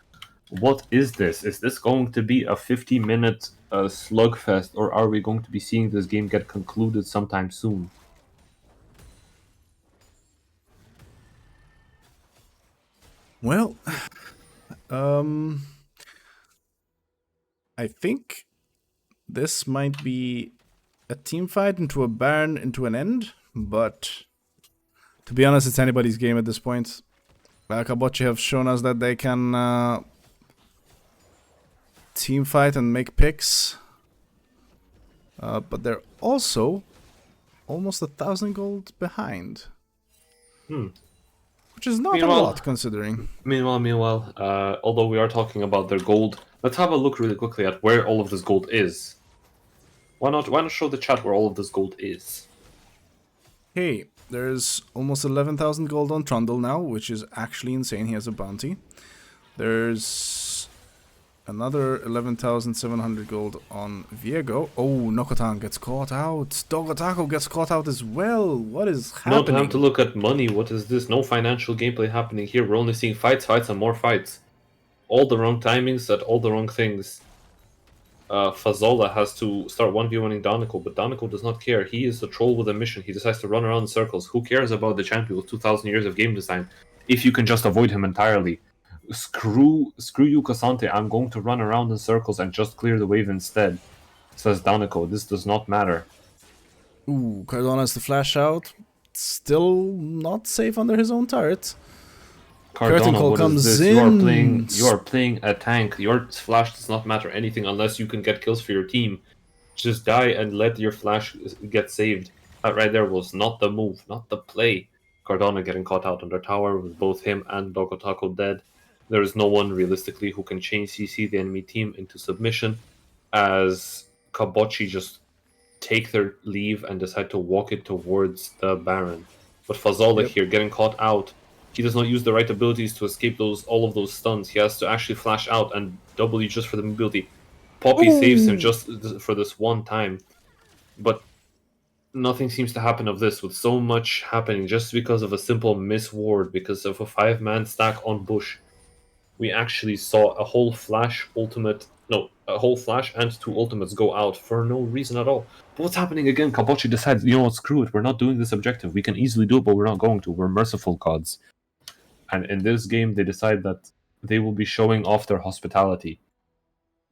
What is this? Is this going to be a 50-minute slugfest, or are we going to be seeing this game get concluded sometime soon? Well, I think this might be a team fight into a Baron into an end, but to be honest, it's anybody's game at this point. Kabochi have shown us that they can team fight and make picks, but they're also almost 1,000 gold behind. which is not a Meanwhile- lot considering. Meanwhile, although we are talking about their gold, let's have a look really quickly at where all of this gold is. Why not show the chat where all of this gold is? Hey, there's almost 11,000 gold on Trundle now, which is actually insane. He has a bounty. There's another 11,700 gold on Viego. Oh, Nokotan gets caught out. Dogotako gets caught out as well. What is No happening? time to look at money. What is this? No financial gameplay happening here. We're only seeing fights, and more fights. All the wrong timings at all the wrong things. Fazola has to start 1v1ing Donico, but Donico does not care. He is the troll with a mission. He decides to run around in circles. Who cares about the champion with 2,000 years of game design if you can just avoid him entirely? Screw you, Cassante. I'm going to run around in circles and just clear the wave instead, says Donico. This does not matter. Ooh, Cardona has to flash out. Still not safe under his own turret. Curtain Cardona, call what comes is this? in. You are playing a tank. Your flash does not matter anything unless you can get kills for your team. Just die and let your flash get saved. That right there was not the move, not the play. Cardona getting caught out under tower with both him and Dogotako dead. There is no one realistically who can chain CC the enemy team into submission, as Kabochi just take their leave and decide to walk it towards the Baron. But Fazola here getting caught out. He does not use the right abilities to escape all of those stuns. He has to actually flash out and W just for the mobility. Poppy saves him just for this one time. But nothing seems to happen of this, with so much happening just because of a simple misward, because of a 5-man stack on Bush. We actually saw a whole flash and 2 ultimates go out for no reason at all. But what's happening again? Kabochi decides, you know what, screw it, we're not doing this objective. We can easily do it, but we're not going to. We're merciful gods. And in this game, they decide that they will be showing off their hospitality.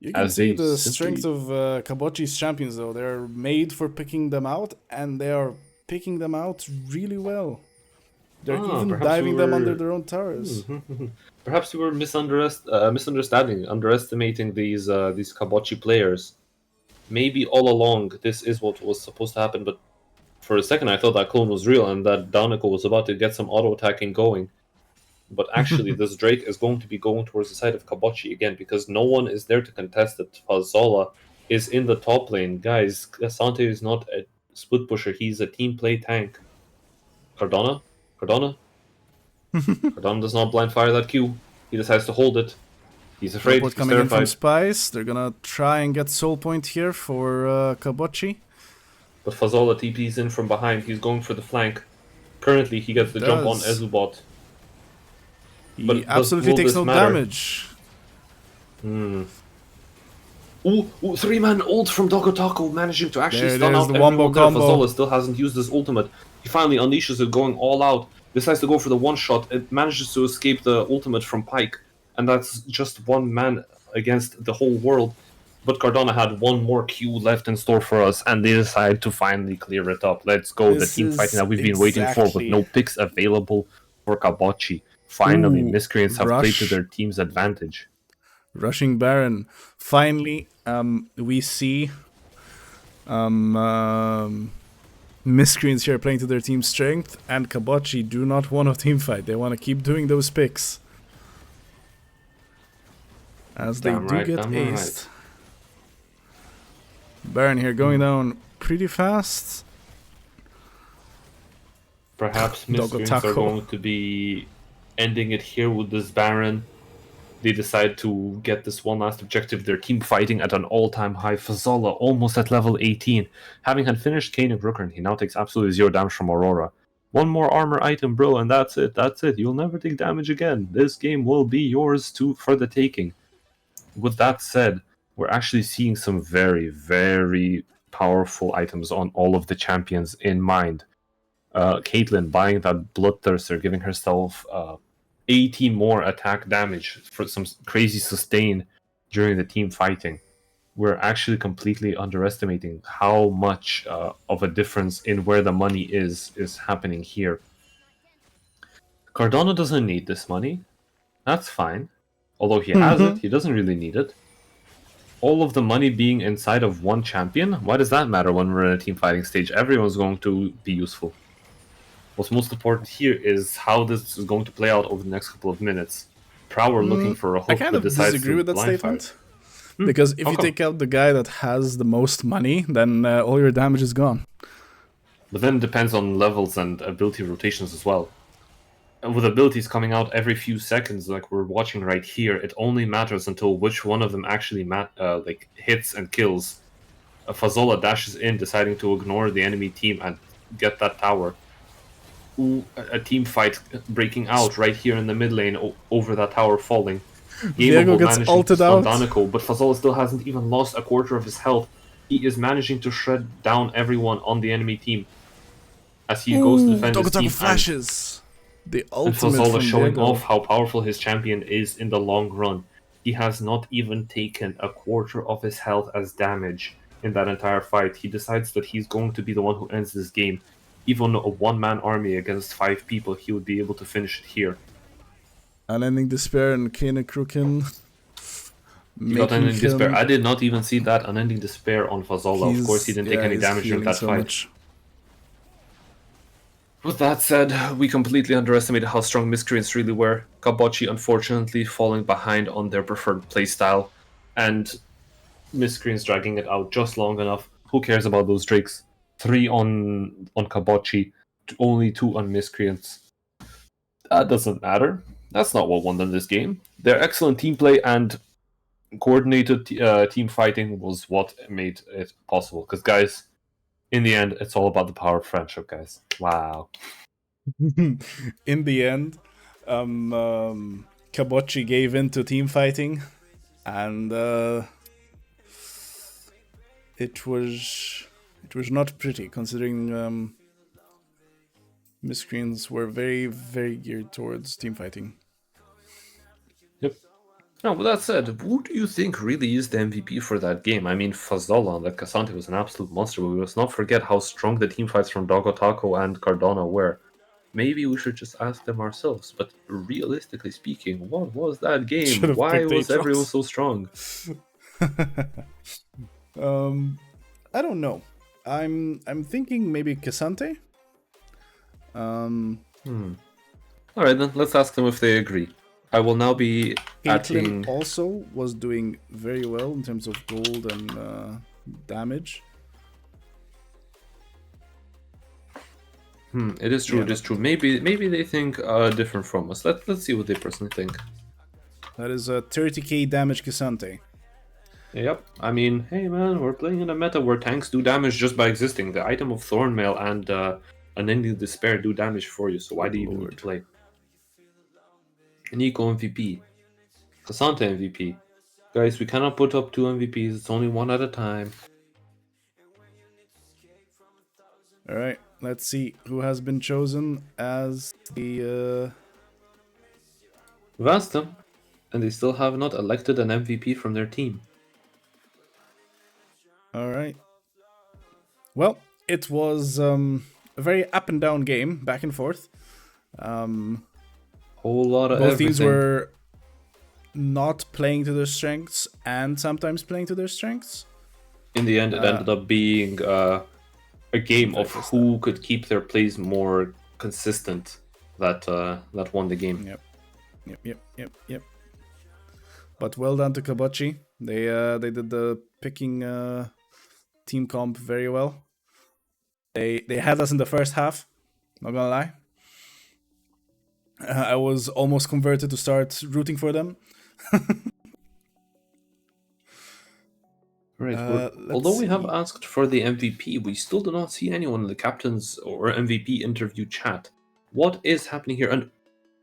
You can As see they the simply- strength of Kabochi's champions, though. They're made for picking them out, and they are picking them out really well. They're even perhaps diving we them were- under their own towers. Perhaps we were underestimating these Kabochi players. Maybe all along this is what was supposed to happen, but for a second I thought that clone was real and that Donico was about to get some auto-attacking going. But actually this Drake is going to be going towards the side of Kabochi again, because no one is there to contest it. Fazola is in the top lane. Guys, Asante is not a split pusher, he's a team play tank. Cardona? Cardona does not blind fire that Q. He decides to hold it. He's afraid, Report he's coming in from terrified. Spice. They're gonna try and get soul point here for Kabochi. But Fazola TP's in from behind. He's going for the flank. Currently, he gets the jump on Does. Ezubot. He But absolutely will takes this no matter? damage. Ooh, 3-man ult from Dogotako, managing to actually There it stun is, out the everyone wombo there. combo. Fazola still hasn't used his ultimate. He finally unleashes it, going all out. Decides to go for the one-shot. It manages to escape the ultimate from Pike. And that's just one man against the whole world. But Cardona had one more Q left in store for us, and they decide to finally clear it up. Let's go, This the team is fighting that we've been waiting for, with exactly- no picks available for Kabochi. Finally, Ooh, Miscreants have played to rush. their team's advantage. Rushing Baron. Finally, we see Miscreants here playing to their team's strength, and Kabochi do not want a team fight. They want to keep doing those picks. As they Damn do right, get damn aced. right. Baron here going down pretty fast. Perhaps Miscreants are Dogotako. going to be ending it here with this Baron. They decide to get this one last objective. Their team fighting at an all-time high. Fazola almost at level 18. Having had finished Kane and Rookern, he now takes absolutely 0 damage from Aurora. One more armor item, bro, and that's it. That's it. You'll never take damage again. This game will be yours for the taking. With that said, we're actually seeing some very, very powerful items on all of the champions in mind. Caitlyn buying that Bloodthirster, giving herself 80 more attack damage for some crazy sustain during the team fighting. We're actually completely underestimating how much of a difference in where the money is happening here. Cardona doesn't need this money. That's fine. Although he has it, he doesn't really need it. All of the money being inside of one champion? Why does that matter when we're in a team fighting stage? Everyone's going to be useful. What's most important here is how this is going to play out over the next couple of minutes. Prower looking for a I hook, kind but of decides disagree to with that blind fire. statement. Because if How you come? take out the guy that has the most money, then all your damage is gone. But then it depends on levels and ability rotations as well. And with abilities coming out every few seconds, like we're watching right here, it only matters until which one of them actually hits and kills. Fazola dashes in, deciding to ignore the enemy team and get that tower. Ooh, a team fight breaking out right here in the mid lane over that tower falling. Viego gets managing to ulted stun out. Daniko, but Fazola still hasn't even lost a quarter of his health. He is managing to shred down everyone on the enemy team as he goes to defend his Dogotako team. flashes. The And ultimate Fazola from showing Viego. off how powerful his champion is in the long run. He has not even taken a quarter of his health as damage in that entire fight. He decides that he's going to be the one who ends this game. Even a one-man army against 5 people, he would be able to finish it here. Unending Despair and Kane Kruken. He got Unending Despair. I did not even see that Unending Despair on Fazola. Of course, he didn't take any damage during that fight. Much. With that said, we completely underestimated how strong Miscreants really were. Kabochi unfortunately falling behind on their preferred playstyle, and Miscreants dragging it out just long enough. Who cares about those Drakes? 3 on Kabochi, only 2 on Miscreants. That doesn't matter. That's not what won them this game. Their excellent team play and coordinated team fighting was what made it possible. Because, guys, in the end, it's all about the power of friendship, guys. Wow. In the end, Kabochi gave in to team fighting, and it was not pretty, considering Miscreants were very, very geared towards team fighting. Yep. Now, with that said, who do you think really is the MVP for that game? I mean, Fazola and Cassante was an absolute monster, but we must not forget how strong the team fights from Dogotako and Cardona were. Maybe we should just ask them ourselves, but realistically speaking, what was that game? Why was everyone so strong? I don't know. I'm thinking maybe Cassante. Alright then, let's ask them if they agree. I will now be Caitlyn also was doing very well in terms of gold and damage. It is true, it is true. Maybe they think different from us. Let's see what they personally think. That is a 30k damage Cassante. Yep. I mean, hey man, we're playing in a meta where tanks do damage just by existing. The item of Thornmail and Unending Despair do damage for you, so why do you even need to play? Nico MVP. Cassante MVP. Guys, we cannot put up 2 MVPs, it's only 1 at a time. Alright, let's see who has been chosen as the... We've asked them, and they still have not elected an MVP from their team. Alright. Well, it was a very up and down game, back and forth. Whole lot of both everything. teams were not playing to their strengths and sometimes playing to their strengths. In the end, it ended up being a game of who could keep their plays more consistent that won the game. Yep. But well done to Kabochi. They did the picking team comp very well. They had us in the first half, not gonna lie. I was almost converted to start rooting for them. Right. Although we have asked for the MVP, we still do not see anyone in the captain's or MVP interview chat. What is happening here? And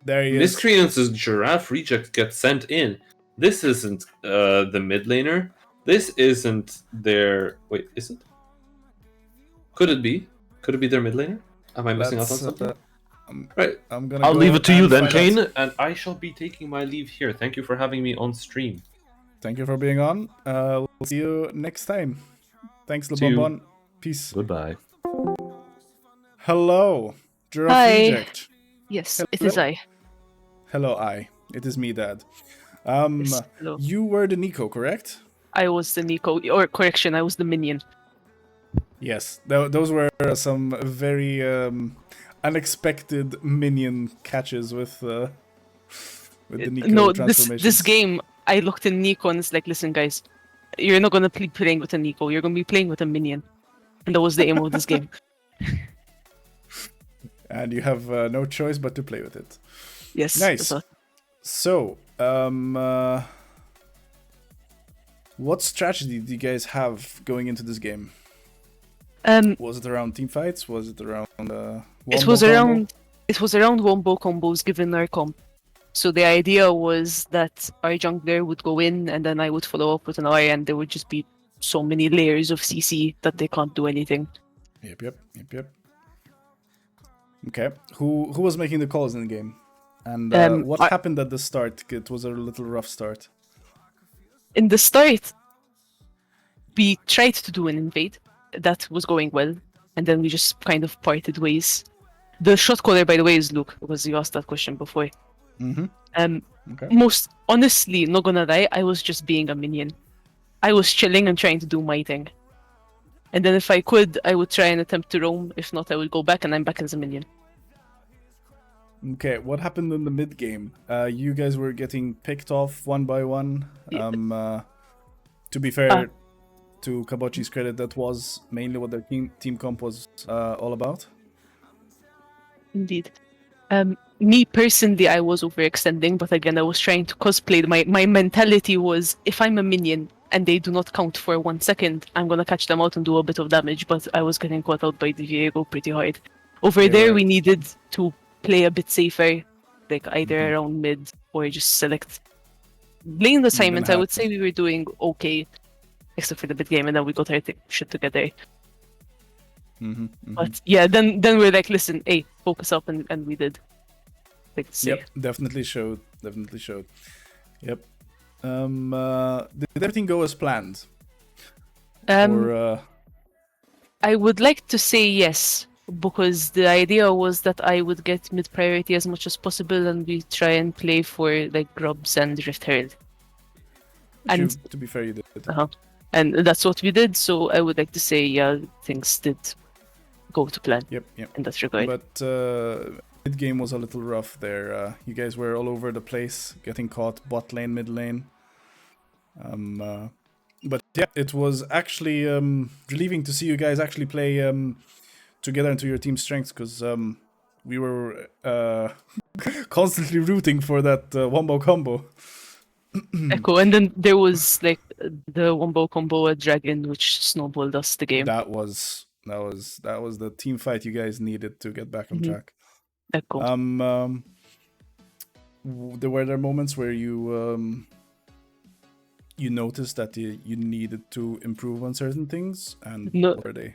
there he is. Miscreants' Giraffe reject gets sent in. This isn't the mid laner. This isn't their... Wait, is it? Could it be? Could it be their mid laner? Am I missing out on something? Right. I'll leave it to you then, Kane. And I shall be taking my leave here. Thank you for having me on stream. Thank you for being on. We'll see you next time. Thanks, LeBonbon. Peace. Goodbye. Hello, Giraffe Hi. Reject. Yes, Hello? it is I. Hello, I. It is me, Dad. Yes, hello. You were the Nico, correct? I was the Nico, or correction, I was the minion. Yes, those were some very unexpected minion catches with the Nico No, transformations. this game, I looked in Nico and it's like, listen, guys, you're not gonna be playing with a Nico. You're gonna be playing with a minion, and that was the aim of this game. And you have no choice but to play with it. Yes. Nice. that's what- So, what strategy do you guys have going into this game? Was it around team fights? Was it around It wombo was combo? around. It was around wombo combos given our comp. So the idea was that our jungler would go in, and then I would follow up with an R, and there would just be so many layers of CC that they can't do anything. Yep. Okay, who was making the calls in the game? And what happened at the start? It was a little rough start. In the start, we tried to do an invade. That was going well, and then we just kind of parted ways. The shot caller, by the way, is Luke, because you asked that question before. Okay. Most honestly, not gonna lie, I was just being a minion. I was chilling and trying to do my thing. And then if I could, I would try and attempt to roam. If not, I would go back, and I'm back as a minion. Okay, what happened in the mid game? You guys were getting picked off one by one. Yeah. To be fair, to Kabochi's credit, that was mainly what their team comp was all about. Indeed. Me personally, I was overextending, but again, I was trying to cosplay. My mentality was, if I'm a minion and they do not count for 1 second, I'm gonna catch them out and do a bit of damage, but I was getting caught out by the Viego pretty hard. Over there, we needed to play a bit safer, like either around mid or just select lane assignments. I would say we were doing okay, except for the mid game, and then we got our shit together. But yeah, then we're like, listen, hey, focus up, and we did. Like to say. Yep, definitely showed. Yep. Did everything go as planned? I would like to say yes, because the idea was that I would get mid priority as much as possible, and we try and play for like grubs and Rift Herald. And to be fair, you did. And that's what we did. So I would like to say, yeah, things did go to plan. Yep. In that regard. But mid game was a little rough there. You guys were all over the place, getting caught bot lane, mid lane. But yeah, it was actually relieving to see you guys actually play together into your team strengths, because we were constantly rooting for that wombo combo. Echo, and then there was like the wombo combo at Dragon, which snowballed us the game. That was the team fight you guys needed to get back on track. Echo. Were there moments where you you noticed that you needed to improve on certain things, and what were they?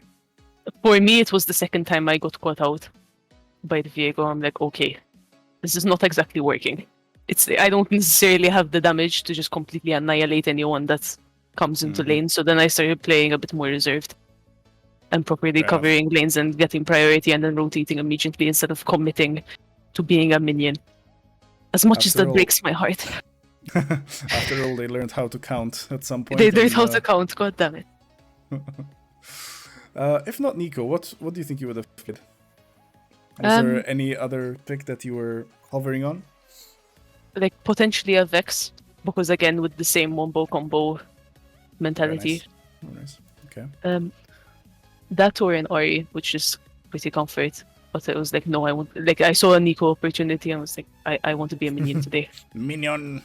For me, it was the second time I got caught out by the Viego. I'm like, okay, this is not exactly working. I don't necessarily have the damage to just completely annihilate anyone that comes into lane. So then I started playing a bit more reserved and properly covering lanes and getting priority, and then rotating immediately instead of committing to being a minion. As much as that breaks my heart. After all, they learned how to count at some point. They learned how to count, god damn it. If not Nico, what do you think you would have played? Is there any other pick that you were hovering on? Like potentially a Vex, because again with the same wombo combo mentality. Very nice. Okay. That or an Ori, which is pretty comfort. But I was like, no, I want. Like I saw a Nico opportunity, and I was like, I want to be a minion today. Minion.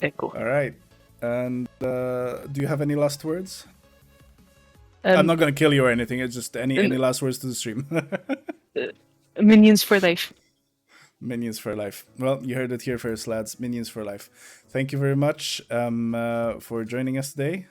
Echo. All right. And do you have any last words? I'm not gonna kill you or anything. It's just any last words to the stream. Minions for life. Minions for life. Well, you heard it here first, lads. Minions for life. Thank you very much for joining us today.